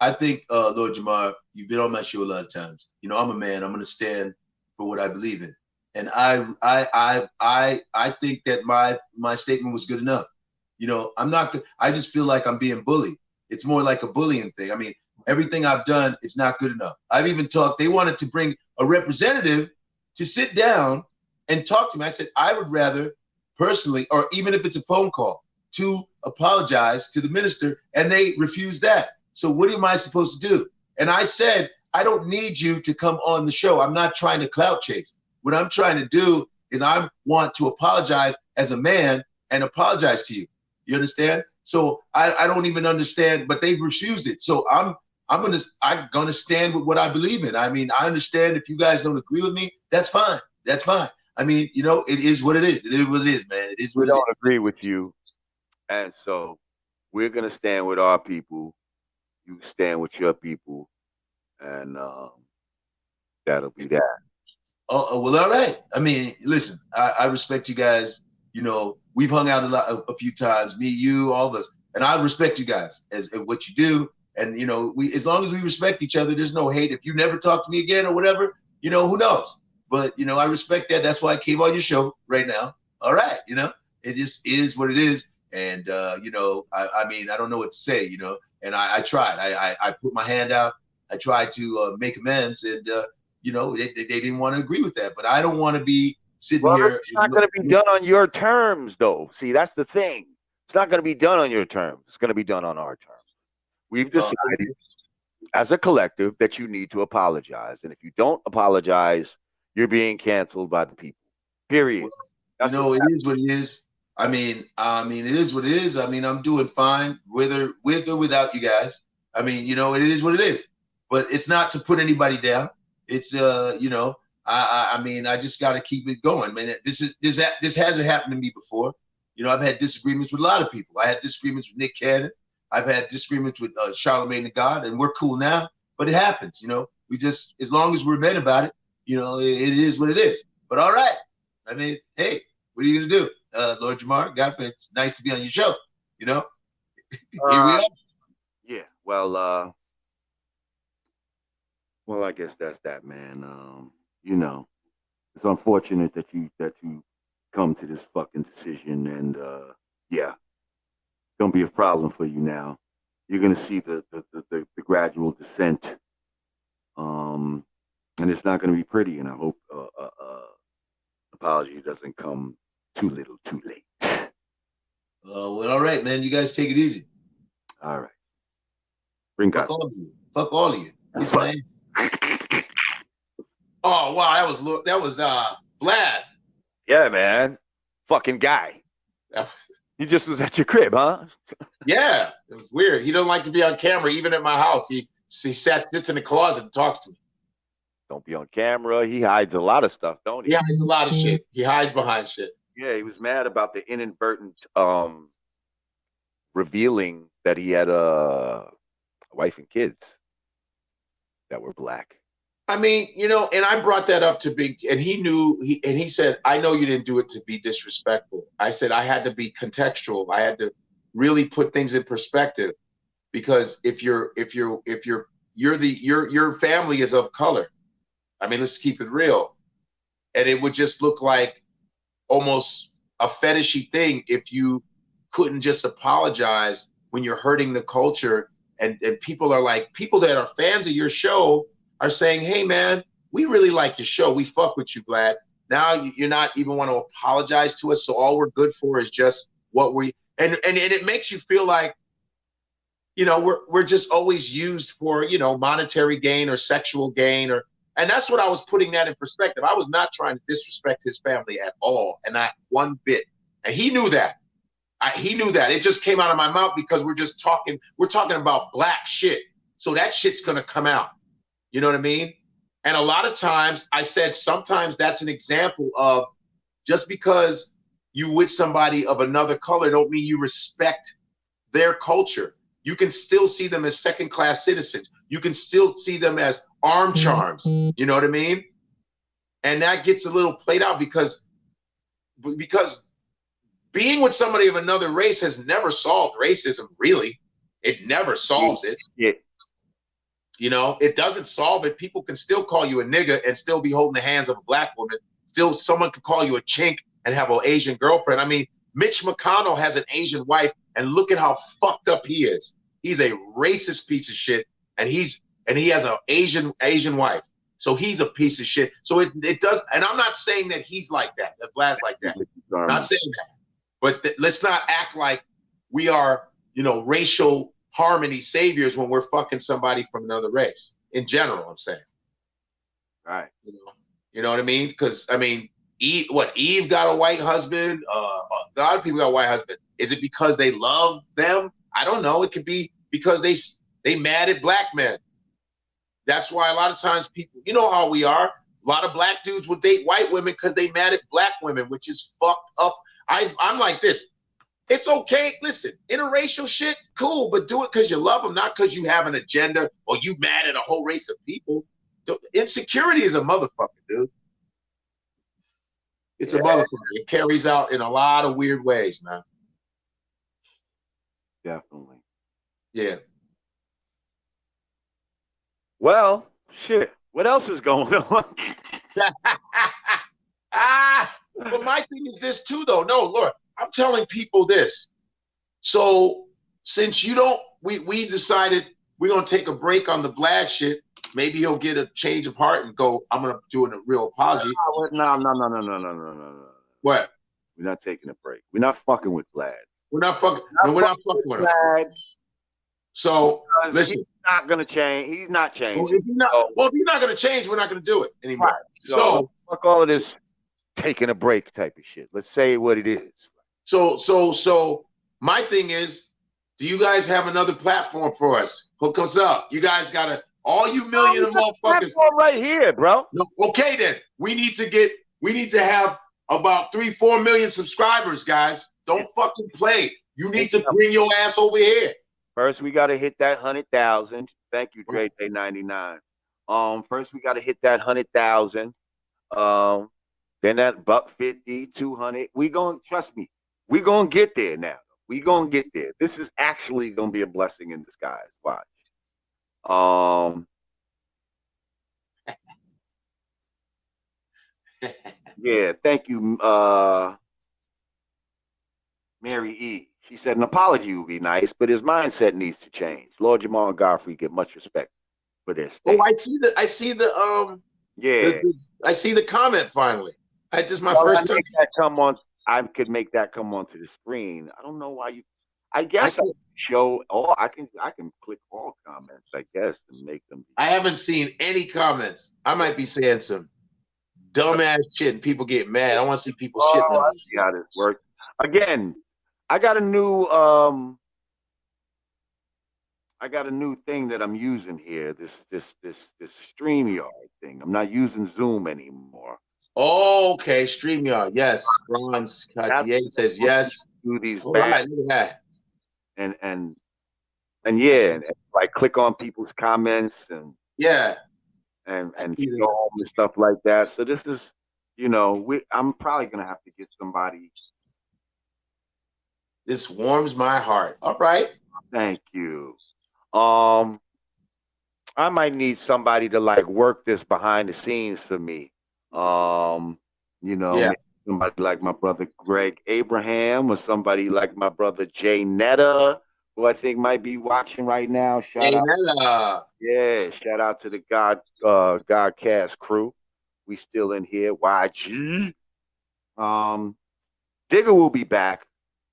I think Lord Jamar, you've been on my show a lot of times. You know, I'm a man. I'm going to stand for what I believe in, and I think that my statement was good enough. You know, I'm not. I just feel like I'm being bullied. It's more like a bullying thing. I mean, everything I've done is not good enough. I've even talked. They wanted to bring a representative to sit down and talk to me. I said I would rather personally, or even if it's a phone call, to apologize to the minister, and they refused that. So what am I supposed to do? And I said, I don't need you to come on the show. I'm not trying to clout chase. What I'm trying to do is I want to apologize as a man and apologize to you. You understand? So I don't even understand, but they refused it. So I'm gonna stand with what I believe in. I mean, I understand if you guys don't agree with me, that's fine. That's fine. I mean, you know, it is what it is. It is what it is, man. It is what it is. We don't agree with you, and so we're gonna stand with our people. You stand with your people, and that'll be that. Oh, well, all right. I mean, listen, I respect you guys. You know, we've hung out a few times, me, you, all of us, and I respect you guys as what you do. And you know, as long as we respect each other, there's no hate. If you never talk to me again or whatever, you know, who knows? But you know, I respect that. That's why I came on your show right now. All right, you know, it just is what it is. And you know, I mean, I don't know what to say, you know. And I tried. I put my hand out. I tried to make amends, and you know, they didn't want to agree with that. But I don't want to be sitting here. It's not going to be done on your terms, though. See, that's the thing. It's not going to be done on your terms. It's going to be done on our terms. We've decided as a collective that you need to apologize. And if you don't apologize, you're being canceled by the people. Period. You know, it is what it is. I mean, it is what it is. I mean, I'm doing fine, whether with or without you guys. I mean, you know, it is what it is. But it's not to put anybody down. It's you know, I mean, I just got to keep it going, man. This hasn't happened to me before. You know, I've had disagreements with a lot of people. I had disagreements with Nick Cannon. I've had disagreements with Charlemagne the God, and we're cool now. But it happens, you know. We just, as long as we're men about it, you know, it is what it is. But all right. I mean, hey, what are you gonna do, Lord Jamar? Godfey, it's nice to be on your show. You know, here we are. Yeah. Well, I guess that's that, man. You know, it's unfortunate that you come to this fucking decision, and yeah, gonna be a problem for you now. You're gonna see the gradual descent, and it's not gonna be pretty. And I hope apology doesn't come too little, too late. Well, all right, man. You guys take it easy. All right. Bring God. Fuck all of you. Oh wow, that was Vlad. Yeah, man. fucking guy. He just was at your crib, huh? Yeah, it was weird. He doesn't like to be on camera, even at my house. He sits in the closet and talks to me. Don't be on camera. He hides a lot of stuff, don't he? He hides a lot of shit. He hides behind shit. Yeah, he was mad about the inadvertent revealing that he had a wife and kids that were black. I mean, you know, and I brought that up to Big, and he knew, and he said, I know you didn't do it to be disrespectful. I said, I had to be contextual. I had to really put things in perspective, because if your family is of color, I mean, let's keep it real. And it would just look like almost a fetishy thing if you couldn't just apologize when you're hurting the culture. And people are like, people that are fans of your show are saying, hey, man, we really like your show. We fuck with you, Vlad. Now you're not even want to apologize to us. So all we're good for is just what we, and it makes you feel like, you know, we're just always used for, you know, monetary gain or sexual gain, and that's what I was putting that in perspective. I was not trying to disrespect his family at all, and not one bit. And he knew that. He knew that. It just came out of my mouth because we're talking about black shit. So that shit's gonna come out. You know what I mean? And a lot of times I said sometimes that's an example of just because you with somebody of another color don't mean you respect their culture. You can still see them as second-class citizens. You can still see them as arm charms. You know what I mean? And that gets a little played out because being with somebody of another race has never solved racism, really. It never solves it. Yeah. You know, it doesn't solve it. People can still call you a nigga and still be holding the hands of a black woman. Still, someone can call you a chink and have an Asian girlfriend. I mean, Mitch McConnell has an Asian wife, and look at how fucked up he is. He's a racist piece of shit, and he has an Asian wife. So he's a piece of shit. So it does, and I'm not saying that he's like that Vlad's like that. I'm not saying that. But let's not act like we are, you know, racial harmony saviors when we're fucking somebody from another race. In general, I'm saying. Right. You know what I mean? Because I mean, Eve got a white husband. A lot of people got a white husband. Is it because they love them? I don't know. It could be because they mad at black men. That's why a lot of times people, you know how we are. A lot of black dudes will date white women because they mad at black women, which is fucked up. I'm like this. It's okay. Listen, interracial shit, cool, but do it because you love them, not because you have an agenda or you mad at a whole race of people. Insecurity is a motherfucker, dude. It's a motherfucker. It carries out in a lot of weird ways, man. Definitely. Yeah. Well, shit. What else is going on? But my thing is this too, though. No, Lord, I'm telling people this. So since you don't, we decided we're gonna take a break on the Vlad shit. Maybe he'll get a change of heart and go, I'm gonna do a real apology. No. What? We're not taking a break. We're not fucking with Vlad. We're not fucking with Vlad. him. So listen, he's not gonna change. He's not changing. Well, if he's not gonna change, we're not gonna do it anymore. Right. So fuck all of this taking a break type of shit. Let's say what it is. So my thing is, do you guys have another platform for us? Hook us up. You guys gotta, all you million of motherfuckers right here, bro. No, okay then. We need to have about 3-4 million subscribers, guys. Don't fucking play. You need to bring your ass over here. First, we gotta hit that 100,000. Thank you, Dre Day 99. First we gotta hit that 100,000. Then that $150, 200. We gonna, trust me, we gonna get there now. We gonna get there. This is actually gonna be a blessing in disguise. Watch. Yeah, thank you, Mary E. She said an apology would be nice, but his mindset needs to change. Lord Jamar and Godfey get much respect for this. Oh, I see the comment finally. First time. I could make that come onto the screen. I don't know why you. I guess I can show all. I can click all comments. I guess and make them. I haven't seen any comments. I might be saying some dumbass shit and people get mad. I want to see people shitting I on see how this works. Again, I got a new thing that I'm using here. This StreamYard thing. I'm not using Zoom anymore. Oh, okay, StreamYard. Yes. Bronze Cartier says yes. Do these All bad right, look at that. and yeah, and like click on people's comments and Yeah. and show them and stuff like that. So this is, I'm probably gonna have to get somebody. This warms my heart. All right. Thank you. I might need somebody to like work this behind the scenes for me. Yeah. Somebody like my brother Greg Abraham or somebody like my brother Jay Netta, who I think might be watching right now. Shout out to the Godcast crew. We still in here. YG. Digger will be back.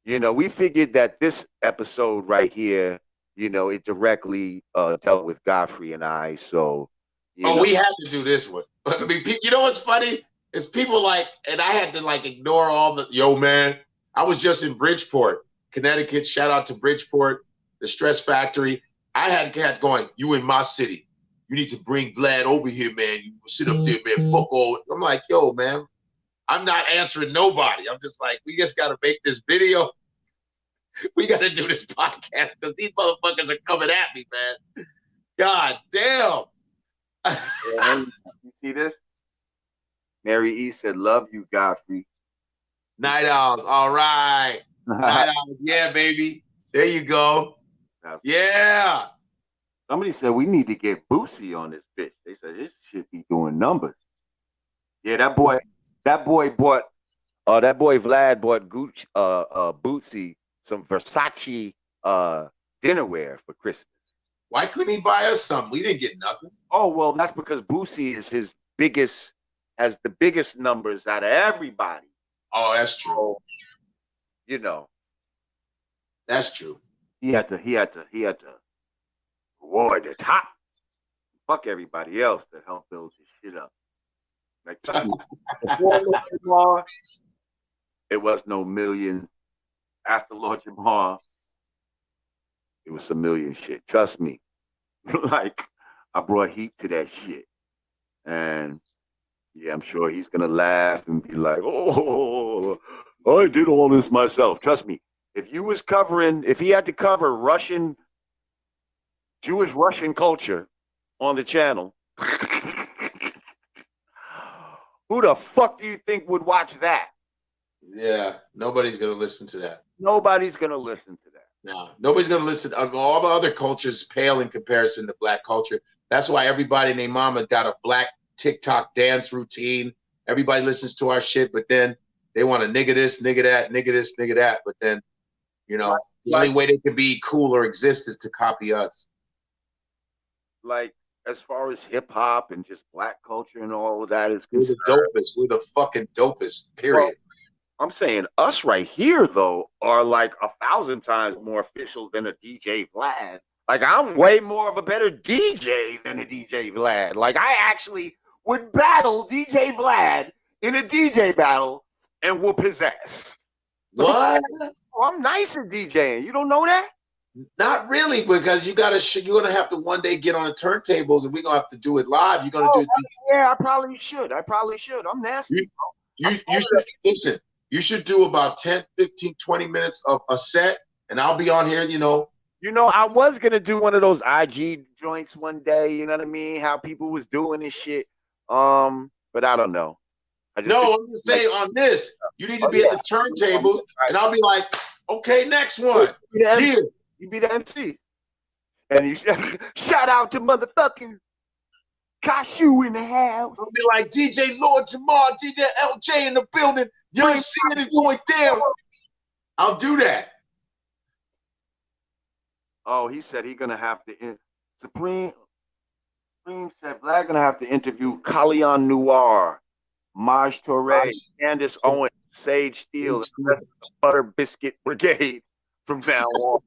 We figured that this episode right here, it directly dealt with Godfrey and I. So, we had to do this one. I mean, you know what's funny? It's people like, and I had to like ignore all the, yo, man, I was just in Bridgeport, Connecticut. Shout out to Bridgeport, the Stress Factory. I had going, you in my city. You need to bring Vlad over here, man. You sit up there, man. Fuck all. I'm like, yo, man, I'm not answering nobody. I'm just like, we just got to make this video. We got to do this podcast because these motherfuckers are coming at me, man. God damn. You see this? Mary E said, love you, Godfrey. Night Owls. All right. Night Owls. Yeah, baby. There you go. Yeah. Somebody said we need to get Boosie on this bitch. They said this should be doing numbers. Yeah, that boy Vlad bought Boosie some Versace dinnerware for Christmas. Why couldn't he buy us something? We didn't get nothing. Oh, well, that's because Boosie is has the biggest numbers out of everybody. Oh, that's true. That's true. He had to reward the top. Fuck everybody else that helped build this shit up. Like, before it was no million. After Lord Jamar, it was some million shit. Trust me. Like, I brought heat to that shit. And yeah, I'm sure he's gonna laugh and be like, oh, I did all this myself. Trust me. If he had to cover Jewish Russian culture on the channel, who the fuck do you think would watch that? Yeah, nobody's gonna listen to that. Nobody's gonna listen to that. No, nobody's gonna listen. All the other cultures pale in comparison to black culture. That's why everybody and their mama got a black TikTok dance routine. Everybody listens to our shit, but then they want to nigga this, nigga that, nigga this, nigga that. But then, the only way they can be cool or exist is to copy us. Like, as far as hip hop and just black culture and all of that is concerned, we're the dopest. We're the fucking dopest. Period. Well, I'm saying us right here though are like 1,000 times more official than a DJ Vlad. Like, I'm way more of a better DJ than a DJ Vlad. Like, I actually would battle DJ Vlad in a DJ battle and whoop his ass. What? I'm nice at DJing. You don't know that? Not really, because you're gonna have to one day get on the turntables and we're gonna have to do it live. You're gonna do it. Yeah, I probably should. I'm nasty. You should listen. You should do about 10, 15, 20 minutes of a set, and I'll be on here, I was gonna do one of those IG joints one day, you know what I mean? How people was doing this shit. But I don't know. I'm just saying on this, you need to be at the turntables, and I'll be like, okay, next one. You be the MC. And you shout out to motherfucking Cashew in the house. I'll be like, DJ Lord Jamar, DJ LJ in the building. Young shit is going down. I'll do that. Oh, he said he's gonna have to. Supreme said Vlad gonna have to interview Kalyan Noir, Maj Toure, Candace Owens, Sage Steele, and the rest of the Butter Biscuit Brigade from now on.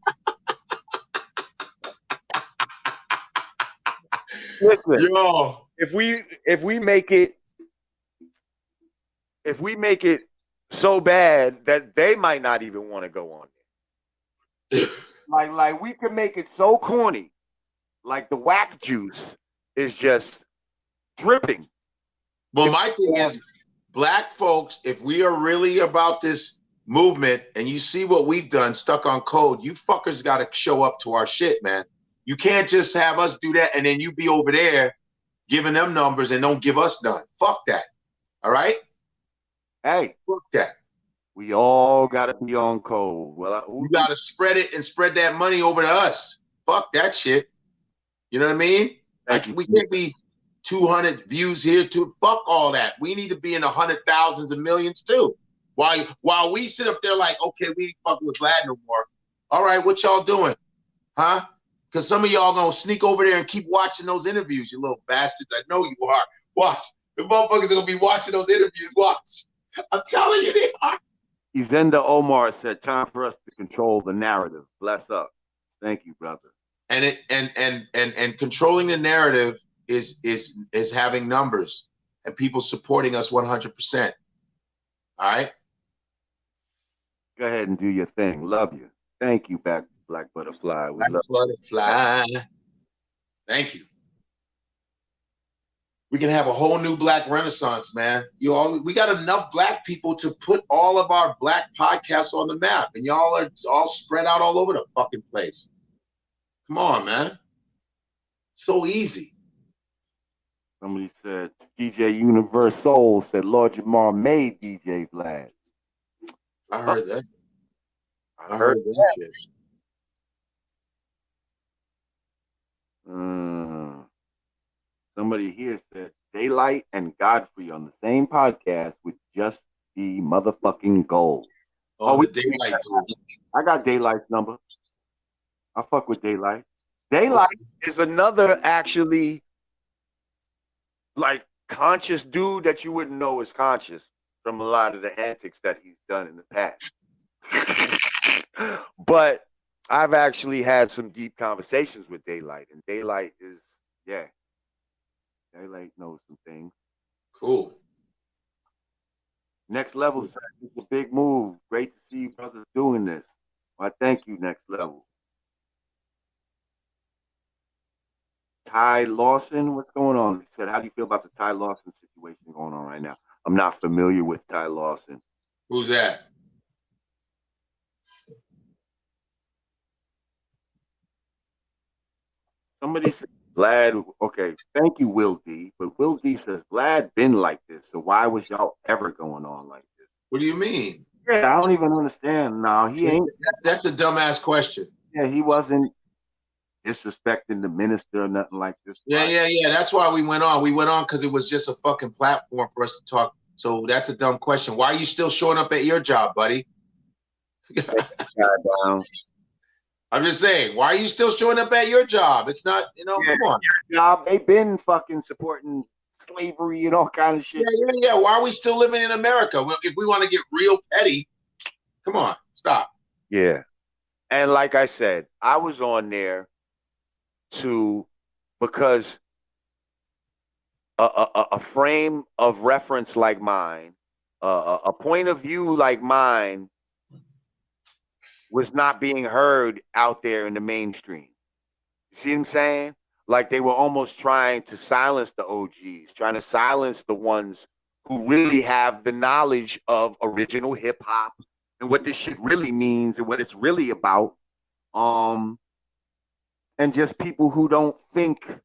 Listen, if we make it if we make it so bad that they might not even want to go on there. Like we could make it so corny, like the whack juice is just dripping. Well, my thing is, black folks, if we are really about this movement and you see what we've done, stuck on code, you fuckers got to show up to our shit, man. You can't just have us do that and then you be over there giving them numbers and don't give us none. Fuck that. All right? Hey, fuck that. We all got to be on code. Well, you got to spread it and spread that money over to us. Fuck that shit. You know what I mean? We can't be 200 views here too. Fuck all that. We need to be in the hundred thousands and millions too. While we sit up there like, okay, we ain't fucking with Vlad no more. All right, what y'all doing? Huh? Because some of y'all gonna sneak over there and keep watching those interviews, you little bastards. I know you are. Watch. The motherfuckers are gonna be watching those interviews. Watch. I'm telling you, they are. Izenda Omar said, "Time for us to control the narrative." Bless up. Thank you, brother. And controlling the narrative is having numbers and people supporting us 100%. All right. Go ahead and do your thing. Love you. Thank you, Black Butterfly. Black Butterfly. Thank you. We can have a whole new black renaissance, man. We got enough black people to put all of our black podcasts on the map, and y'all are all spread out all over the fucking place. Come on, man. So easy. Somebody said, DJ Universal said Lord Jamar made DJ Vlad. I heard that. I heard that shit. Somebody here said Daylight and Godfrey on the same podcast would just be motherfucking gold. Oh, Daylight. I got Daylight's number. I fuck with Daylight. Daylight is another actually like conscious dude that you wouldn't know is conscious from a lot of the antics that he's done in the past. But I've actually had some deep conversations with Daylight, and Daylight is, yeah. Daylight knows some things. Cool. Next Level said it's a big move. Great to see you brothers doing this. Well, thank you, Next Level. Ty Lawson, what's going on? He said, how do you feel about the Ty Lawson situation going on right now? I'm not familiar with Ty Lawson. Who's that? Somebody said, Vlad, okay, thank you, Will D. But Will D says, Vlad been like this, so why was y'all ever going on like this? What do you mean? Yeah, I don't even understand. No, he ain't. That's a dumbass question. Yeah, he wasn't disrespecting the minister or nothing like this. Yeah. That's why we went on. We went on because it was just a fucking platform for us to talk. So that's a dumb question. Why are you still showing up at your job, buddy? I'm just saying, why are you still showing up at your job? It's not, come on. Job, they've been fucking supporting slavery and all kind of shit. Yeah. Why are we still living in America? If we want to get real petty, come on, stop. Yeah. And like I said, I was on there because a frame of reference like mine, a point of view like mine was not being heard out there in the mainstream. You see what I'm saying? Like they were almost trying to silence the OGs, trying to silence the ones who really have the knowledge of original hip hop and what this shit really means and what it's really about. And just people who don't think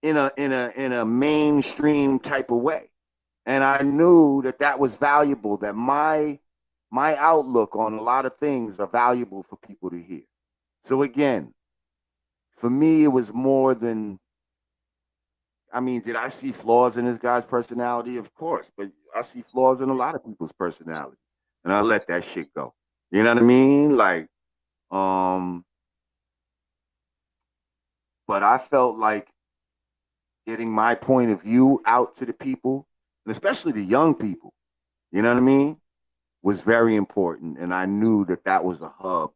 in a mainstream type of way. And I knew that was valuable, that my outlook on a lot of things are valuable for people to hear. So again, for me, it was more than, I mean, did I see flaws in this guy's personality? Of course, but I see flaws in a lot of people's personality, and I let that shit go. You know what I mean? Like, but I felt like getting my point of view out to the people, and especially the young people, you know what I mean, was very important. And I knew that was a hub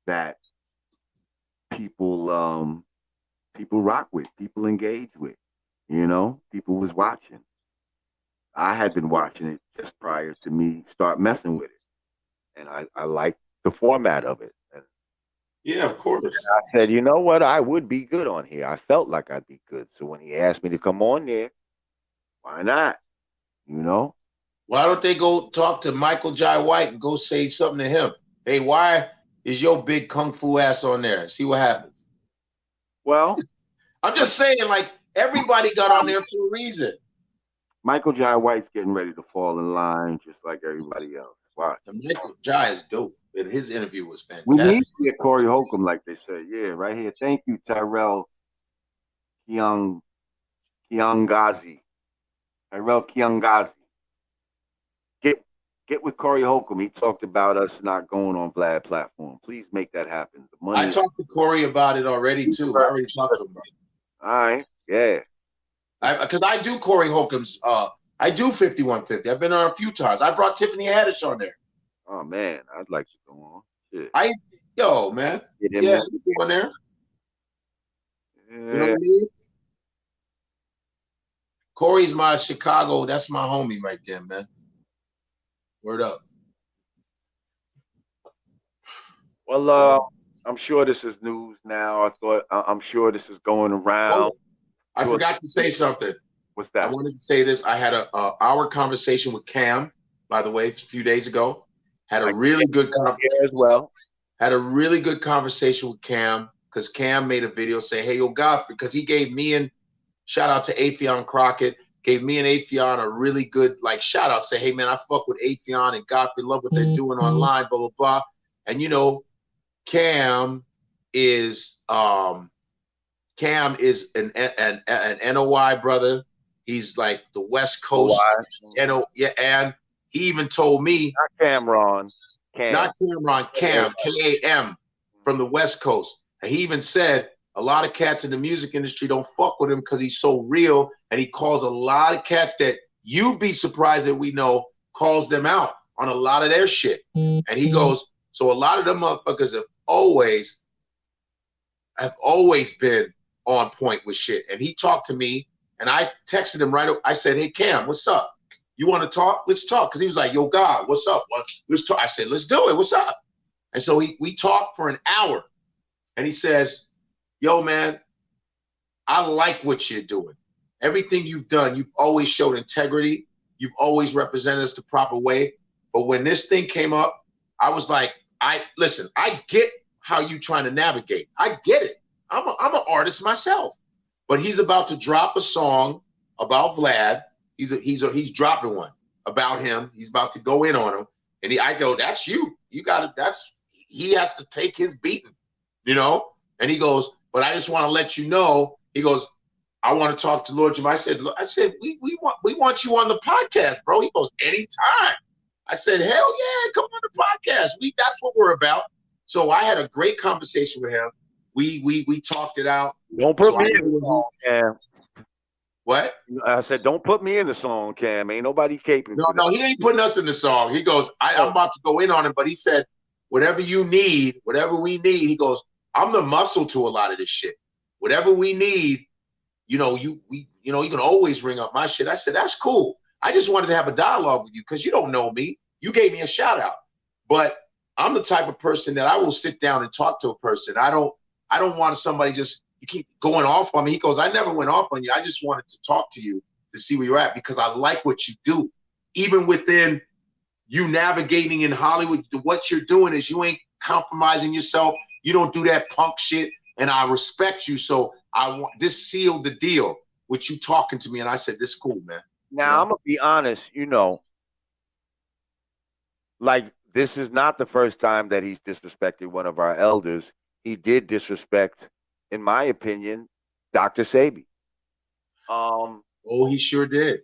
that people rock with, people engage with, people was watching. I had been watching it just prior to me start messing with it, and I liked the format of it. And Yeah, of course. I said, you know what, I would be good on here. I felt like I'd be good. So when he asked me to come on there, why not? You know? Why don't they go talk to Michael Jai White and go say something to him? Hey, why is your big kung fu ass on there? See what happens. Well, I'm just saying, like, everybody got on there for a reason. Michael Jai White's getting ready to fall in line just like everybody else. Watch. Michael Jai is dope, and his interview was fantastic. We need to get Corey Holcomb, like they say. Yeah, right here. Thank you, Tyrell Kiangazi. Tyrell Kiangazi. Get with Corey Holcomb. He talked about us not going on Vlad platform. Please make that happen. The money. I talked to Corey about it already too. I already talked to him about it. All right. Yeah. Because I do Corey Holcomb's. I do 5150. I've been on a few times. I brought Tiffany Haddish on there. Oh man, I'd like to go on. Shit. Yo man, yeah, you go on there. Yeah. You know what I mean? Corey's my Chicago. That's my homie right there, man. Word up. Well, I'm sure this is news now. I'm sure this is going around. Oh, I forgot to say something. What's that? I wanted to say this. I had a hour conversation with Cam, by the way, a few days ago. Had a really good conversation as well. Had a really good conversation with Cam because Cam made a video saying, "Hey, yo, Godfey," because he gave me and shout out to Afion Crockett, gave me and Afion a really good like shout out. Say, "Hey, man, I fuck with Afion and Godfey, love what they're doing online, blah blah blah." And you know, Cam is an NOI brother. He's like the West Coast, yeah, and he even told me not Cameron, Cam, K-A-M, from the West Coast. And he even said a lot of cats in the music industry don't fuck with him because he's so real, and he calls a lot of cats that you'd be surprised that we know, calls them out on a lot of their shit. And he goes, so a lot of them motherfuckers have always been on point with shit. And he talked to me, and I texted him right. I said, "Hey, Cam, what's up? You want to talk? Let's talk." Because he was like, "Yo, God, what's up? Let's talk." I said, "Let's do it. What's up?" And so we talked for an hour, and he says, "Yo, man, I like what you're doing. Everything you've done, you've always showed integrity. You've always represented us the proper way. But when this thing came up, I was like, listen, I get how you trying to navigate. I get it. I'm an artist myself. But he's about to drop a song about Vlad. He's dropping one about him. He's about to go in on him. And I go, that's you. You got it. He has to take his beating, you know? And he goes, but I just want to let you know, he goes, I want to talk to Lord Jamar. I said, we want you on the podcast, bro. He goes, anytime. I said, hell yeah, come on the podcast. That's what we're about. So I had a great conversation with him. We talked it out. Don't put me in the song, Cam. What? I said, don't put me in the song, Cam. Ain't nobody caping. No, he ain't putting us in the song. He goes, I'm about to go in on him, but he said, whatever we need, he goes, I'm the muscle to a lot of this shit. Whatever we need, you can always ring up my shit. I said, that's cool. I just wanted to have a dialogue with you because you don't know me. You gave me a shout out. But I'm the type of person that I will sit down and talk to a person. I don't want somebody just, you keep going off on me. He goes, I never went off on you. I just wanted to talk to you to see where you're at because I like what you do. Even within you navigating in Hollywood, what you're doing is you ain't compromising yourself. You don't do that punk shit. And I respect you. So this sealed the deal with you talking to me. And I said, this is cool, man. Now, I'm going to be honest, like this is not the first time that he's disrespected one of our elders. He did disrespect, in my opinion, Dr. Sabi. He sure did.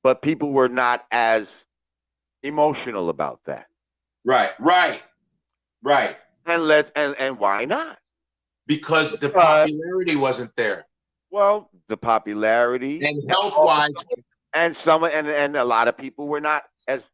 But people were not as emotional about that. Right. And why not? Because the popularity wasn't there. Well, the popularity and health-wise, and a lot of people were not as.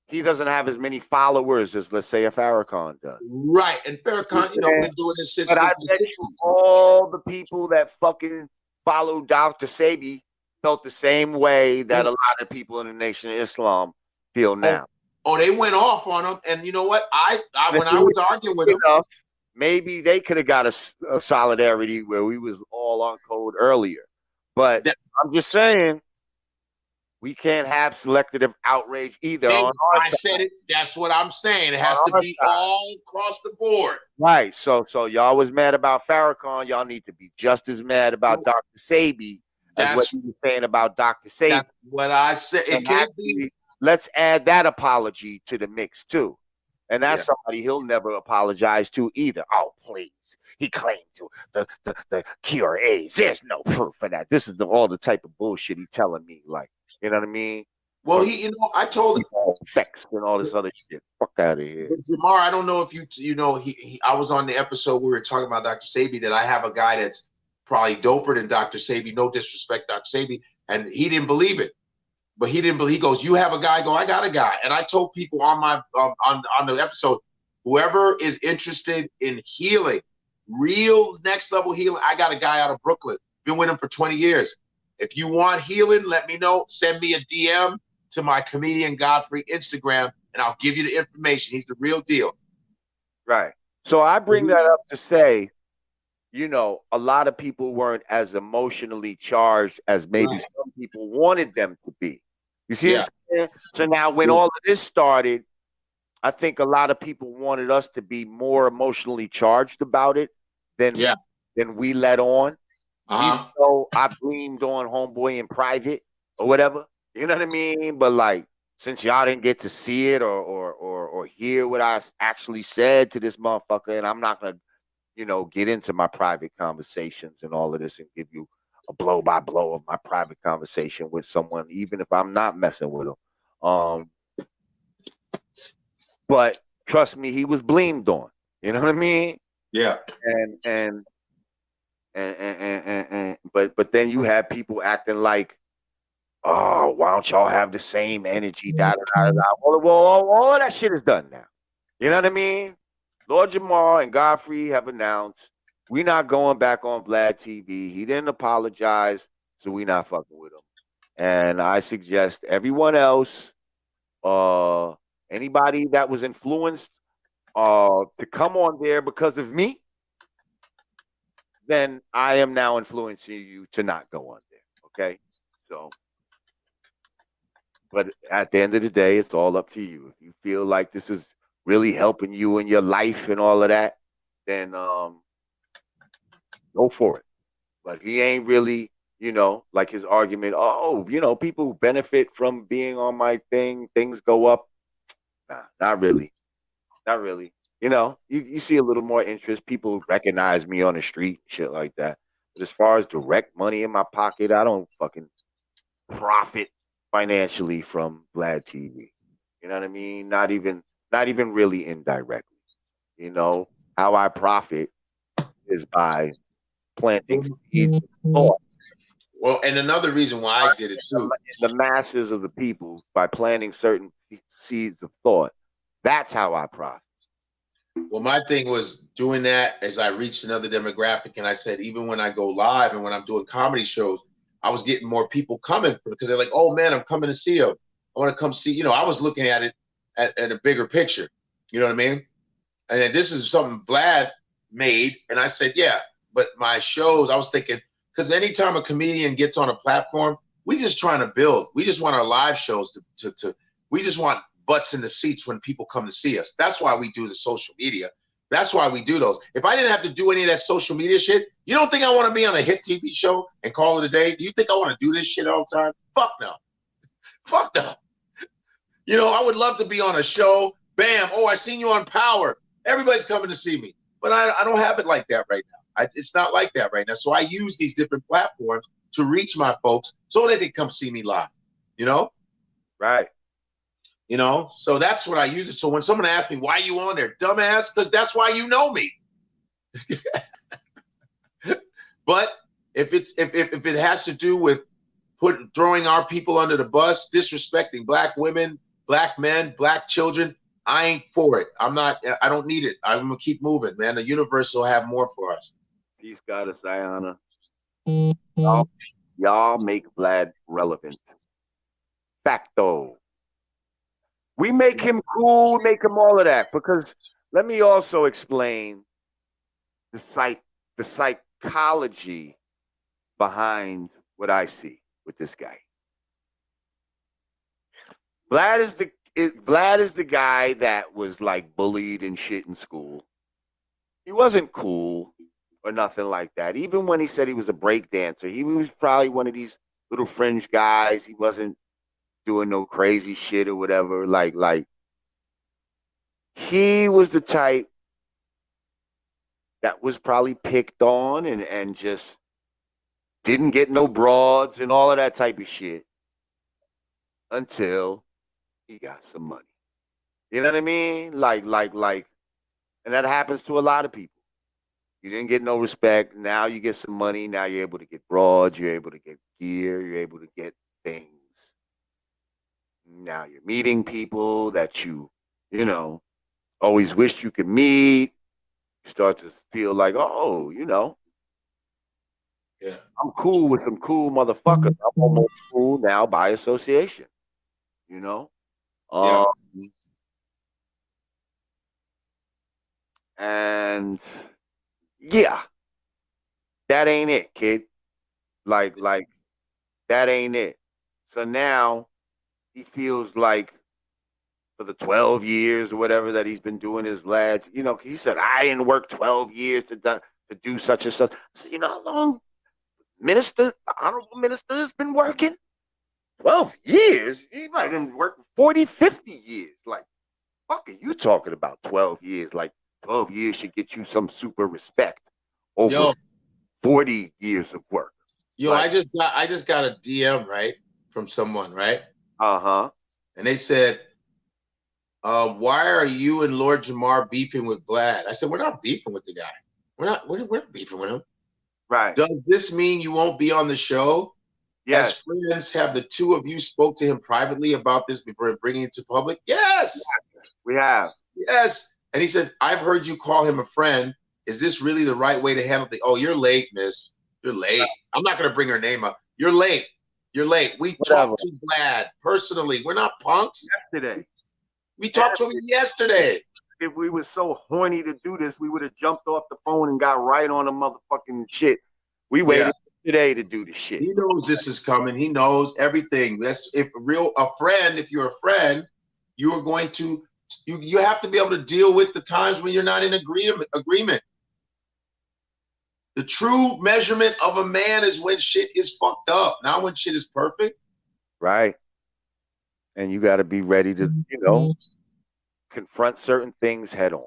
He doesn't have as many followers as, let's say, a Farrakhan does. Right, and Farrakhan, been doing this since. But I bet you all the people that fucking followed Dr. Sabi felt the same way that a lot of people in the Nation of Islam feel now. Oh, they went off on him, and you know what? When I was arguing with him, maybe they could have got a solidarity where we was all on code earlier. But I'm just saying, we can't have selective outrage either. On our I side. said it. That's what I'm saying. It has to be all across the board. Right. So y'all was mad about Farrakhan. Y'all need to be just as mad about Dr. Sebi as what you were saying about Dr. Sebi. That's what I said. It can't be. Let's add that apology to the mix too. And that's somebody he'll never apologize to either. Oh, please. He claimed to the cure AIDS. There's no proof for that. This is all the type of bullshit he's telling me. Like, you know what I mean? Well, I told him effects and all this other shit. Fuck out of here. Jamar, I don't know if you know, I was on the episode where we were talking about Dr. Sebi, that I have a guy that's probably doper than Dr. Sebi. No disrespect, Dr. Sebi. And he didn't believe it. But he didn't believe. He goes, "You have a guy?" I go, "I got a guy." And I told people on my on the episode, whoever is interested in healing, real next level healing, I got a guy out of Brooklyn. Been with him for 20 years. If you want healing, let me know. Send me a DM to my comedian Godfrey Instagram, and I'll give you the information. He's the real deal. Right. So I bring that up to say, you know, a lot of people weren't as emotionally charged as maybe some people wanted them to be. You see what I'm saying? So now when all of this started, I think a lot of people wanted us to be more emotionally charged about it than we let on. Even though I blamed on Homeboy in private or whatever. You know what I mean? But like, since y'all didn't get to see it or hear what I actually said to this motherfucker, and I'm not gonna, you know, get into my private conversations and all of this and give you a blow by blow of my private conversation with someone, even if I'm not messing with them. But trust me, he was blamed on. You know what I mean? Yeah. But then you have people acting like, oh, why don't y'all have the same energy? Well, all of that shit is done now. You know what I mean? Lord Jamar and Godfrey have announced we're not going back on Vlad TV. He didn't apologize, so we're not fucking with him. And I suggest everyone else, anybody that was influenced to come on there because of me, then I am now influencing you to not go on there. Okay? So, but at the end of the day, it's all up to you. If you feel like this is really helping you in your life and all of that, then go for it. But he ain't really, you know, like his argument, oh, you know, people benefit from being on my thing, things go up. Nah, not really. Not really. You know, you see a little more interest. People recognize me on the street, shit like that. But as far as direct money in my pocket, I don't fucking profit financially from Vlad TV. You know what I mean? Not even really indirectly. You know, how I profit is by planting seeds of thought. Well, and another reason why I did it too. The masses of the people, by planting certain seeds of thought. That's how I profit. Well, my thing was doing that as I reached another demographic, and I said, even when I go live and when I'm doing comedy shows, I was getting more people coming because they're like, "Oh man, I'm coming to see you. I want to come see." You know, I was looking at it at a bigger picture. You know what I mean? And then this is something Vlad made, and I said, "Yeah." But my shows, I was thinking, because anytime a comedian gets on a platform, we just trying to build. We just want our live shows to we just want butts in the seats when people come to see us. That's why we do the social media. That's why we do those. If I didn't have to do any of that social media shit, you don't think I want to be on a hit TV show and call it a day? Do you think I want to do this shit all the time? Fuck no. Fuck no. You know, I would love to be on a show. Bam. Oh, I seen you on Power. Everybody's coming to see me. But I don't have it like that right now. It's not like that right now. So I use these different platforms to reach my folks so that they come see me live. You know? Right. You know, so that's what I use it. So when someone asks me, why you on there, dumbass? Because that's why you know me. But if it has to do with throwing our people under the bus, disrespecting black women, black men, black children, I ain't for it. I don't need it. I'm gonna keep moving, man. The universe will have more for us. Peace, goddess Ayana. Y'all make Vlad relevant. Facto. We make him cool, make him all of that. Because let me also explain the psychology behind what I see with this guy. Vlad is the guy that was like bullied and shit in school. He wasn't cool or nothing like that. Even when he said he was a break dancer, he was probably one of these little fringe guys. He wasn't doing no crazy shit or whatever. Like he was the type that was probably picked on and just didn't get no broads and all of that type of shit until he got some money. You know what I mean? Like, and that happens to a lot of people. You didn't get no respect. Now you get some money. Now you're able to get broads. You're able to get gear. You're able to get things. Now you're meeting people that you always wished you could meet. You start to feel like, oh, yeah, I'm cool with some cool motherfuckers. I'm almost cool now by association. yeah. And yeah, that ain't it, kid. Like that ain't it. So now he feels like for the 12 years or whatever that he's been doing his lads, he said, I didn't work 12 years to do such and such. I said, you know how long the honorable minister has been working? 12 years? He might have been working 40, 50 years. Like, fuck are you talking about 12 years? Like, 12 years should get you some super respect over 40 years of work. I just got a DM, right, from someone, right? Uh-huh. And they said, why are you and Lord Jamar beefing with Vlad? I said, we're not beefing with the guy. We're not beefing with him. Right. Does this mean you won't be on the show? Yes. As friends, have the two of you spoke to him privately about this before bringing it to public? Yes. We have. Yes. And he says, I've heard you call him a friend. Is this really the right way to handle things? Oh, you're late, miss. You're late. I'm not going to bring her name up. You're late. You're late. We talked to Vlad personally. We're not punks. Yesterday. We talked to him yesterday. If we were so horny to do this, we would have jumped off the phone and got right on the motherfucking shit. We waited today to do the shit. He knows this is coming. He knows everything. If you're a friend, you are going to you have to be able to deal with the times when you're not in agreement. The true measurement of a man is when shit is fucked up, not when shit is perfect. Right. And you got to be ready to, confront certain things head on.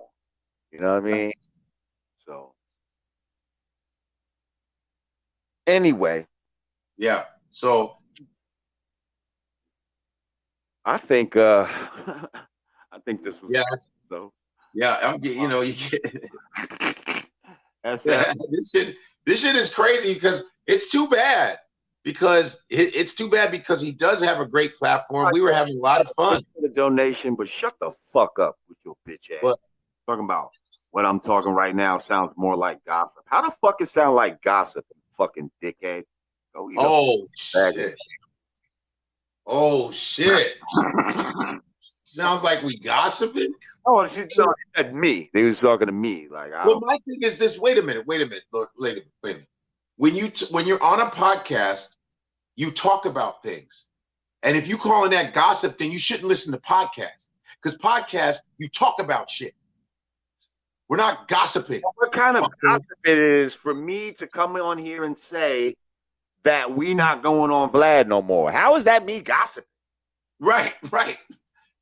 You know what I mean? So anyway. Yeah. So I think this was so. Yeah, That's this shit is crazy because it's too bad. It's too bad because he does have a great platform. We were having a lot of fun. The donation, but shut the fuck up with your bitch ass. What? Talking about what I'm talking right now sounds more like gossip. How the fuck it sound like gossip, fucking dickhead? Shit. Oh shit. Sounds like we gossiping. Oh, she said me. They was talking to me. Like, my thing is this. Wait a minute. Look, wait a minute. When you're on a podcast, you talk about things, and if you calling that gossip, then you shouldn't listen to podcasts because podcasts you talk about shit. We're not gossiping. What kind of gossip it is for me to come on here and say that we not going on Vlad no more? How is that me gossiping? Right.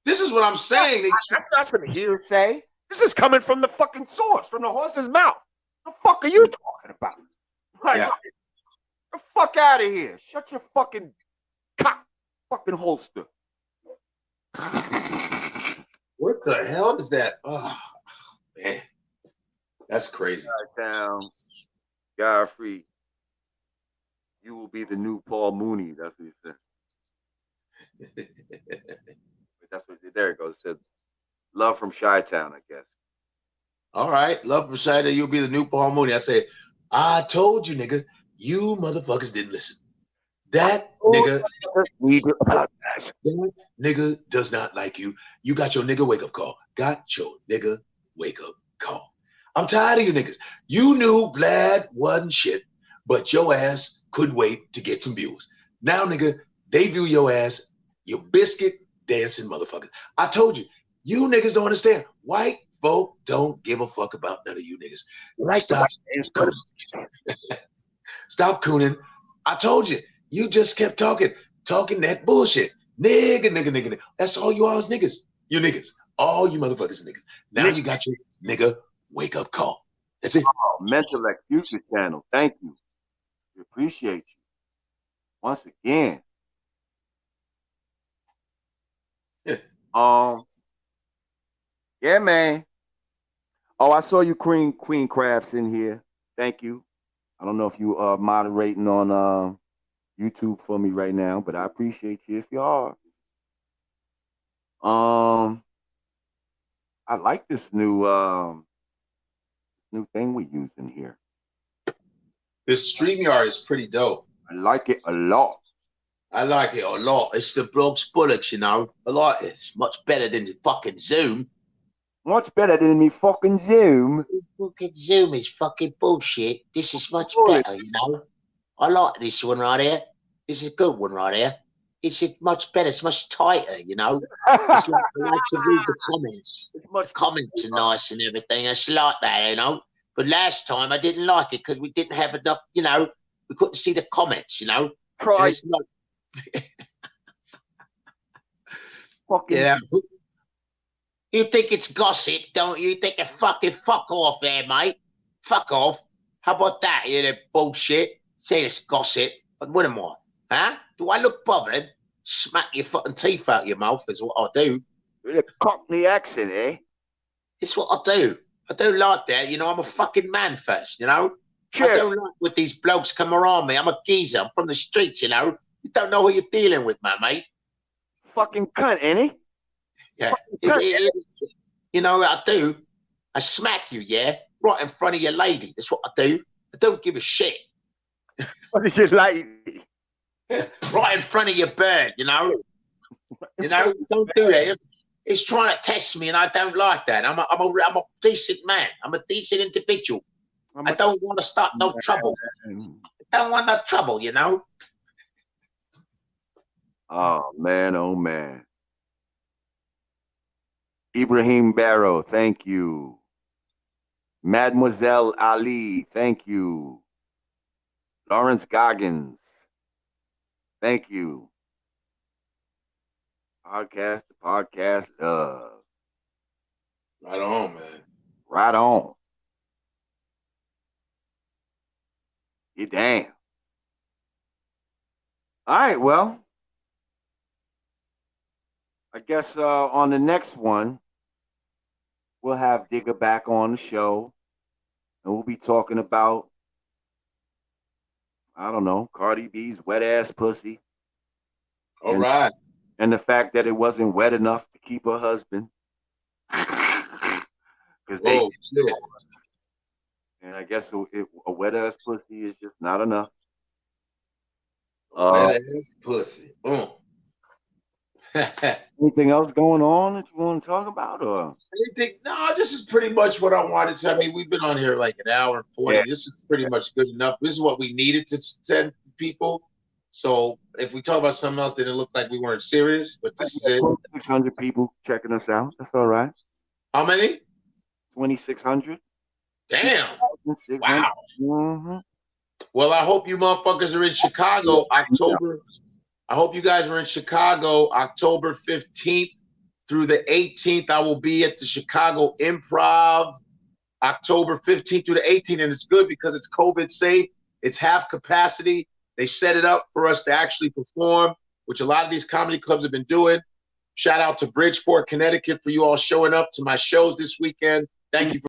This is what I'm saying. That's not some hearsay. This is coming from the fucking source, from the horse's mouth. The fuck are you talking about? Like, get the fuck out of here. Shut your fucking cock fucking holster. What the hell is that? Oh, man. That's crazy. Down, Godfey, you will be the new Paul Mooney. That's what he said. That's what there it goes. It said, love from Chi-Town, I guess. All right, love from Chi-Town. You'll be the new Paul Mooney. I say, I told you, nigga. You motherfuckers didn't listen. That nigga, that that nigga does not like you. You got your nigga wake up call. Got your nigga wake up call. I'm tired of you niggas. You knew Vlad wasn't shit, but your ass couldn't wait to get some views. Now, nigga, they view your ass, your biscuit dancing motherfuckers. I told you, you niggas don't understand. White folk don't give a fuck about none of you niggas. like Stop cooning. Stop cooning. I told you, you just kept talking that bullshit. Nigga. That's all you all is niggas. You niggas. All you motherfuckers niggas. Now you got your nigga wake up call. That's it. Oh, Mental Future Channel. Thank you. We appreciate you. Once again. Yeah. Yeah, man. Oh, I saw you, Queen Crafts in here. Thank you. I don't know if you are moderating on YouTube for me right now, but I appreciate you if you are. I like this new thing we're using here. This StreamYard is pretty dope. I like it a lot. I like it a lot. It's the Bronx Bullocks, you know. I like it. It's much better than the fucking Zoom. Much better than me fucking Zoom. Fucking Zoom is fucking bullshit. This is much better, you know. I like this one right here. This is a good one right here. It's much better. It's much tighter, you know. It's like, I like to read the comments. The comments are nice and everything. It's like that, you know. But last time I didn't like it because we didn't have enough, you know. We couldn't see the comments, you know. Try. Fucking. Yeah. You think it's gossip, don't you? You think it fucking fuck off there, mate. Fuck off. How about that? You know, bullshit. Say it's gossip. But what am I? Huh? Do I look bothered? Smack your fucking teeth out your mouth is what I do. With a Cockney accent, eh? It's what I do. I don't like that. You know, I'm a fucking man first, you know? Sure. I don't like when these blokes come around me. I'm a geezer. I'm from the streets, you know? You don't know who you're dealing with, my mate. Fucking cunt, ain't he? Yeah. You know what I do? I smack you, yeah? Right in front of your lady. That's what I do. I don't give a shit. What is your lady? Right in front of your bird, you know? You know, don't do that. It's trying to test me, and I don't like that. I'm a decent man. I'm a decent individual. I don't want to start no trouble. I don't want no trouble, you know? Oh, man, oh, man. Ibrahim Barrow, thank you. Mademoiselle Ali, thank you. Lawrence Goggins, thank you. Podcast, love. Right on, man. Right on. You damn. All right, well, I guess on the next one, we'll have Digger back on the show, and we'll be talking about, I don't know, Cardi B's wet ass pussy. All right. And the fact that it wasn't wet enough to keep her husband. Because and I guess a wet ass pussy is just not enough. Wet ass pussy. Anything else going on that you want to talk about, or anything? No, this is pretty much what I wanted to. I mean, we've been on here like an hour and 40. Yeah. This is pretty much good enough. This is what we needed to send people. So if we talk about something else, then it looked like we weren't serious. But this is it. 2,600 people checking us out. That's all right. How many? 2,600. Damn. Wow. Mm-hmm. Well, I hope you motherfuckers are in Chicago October. I hope you guys are in Chicago October 15th through the 18th. I will be at the Chicago Improv October 15th through the 18th. And it's good because it's COVID safe. It's half capacity. They set it up for us to actually perform, which a lot of these comedy clubs have been doing. Shout out to Bridgeport, Connecticut for you all showing up to my shows this weekend. Thank you for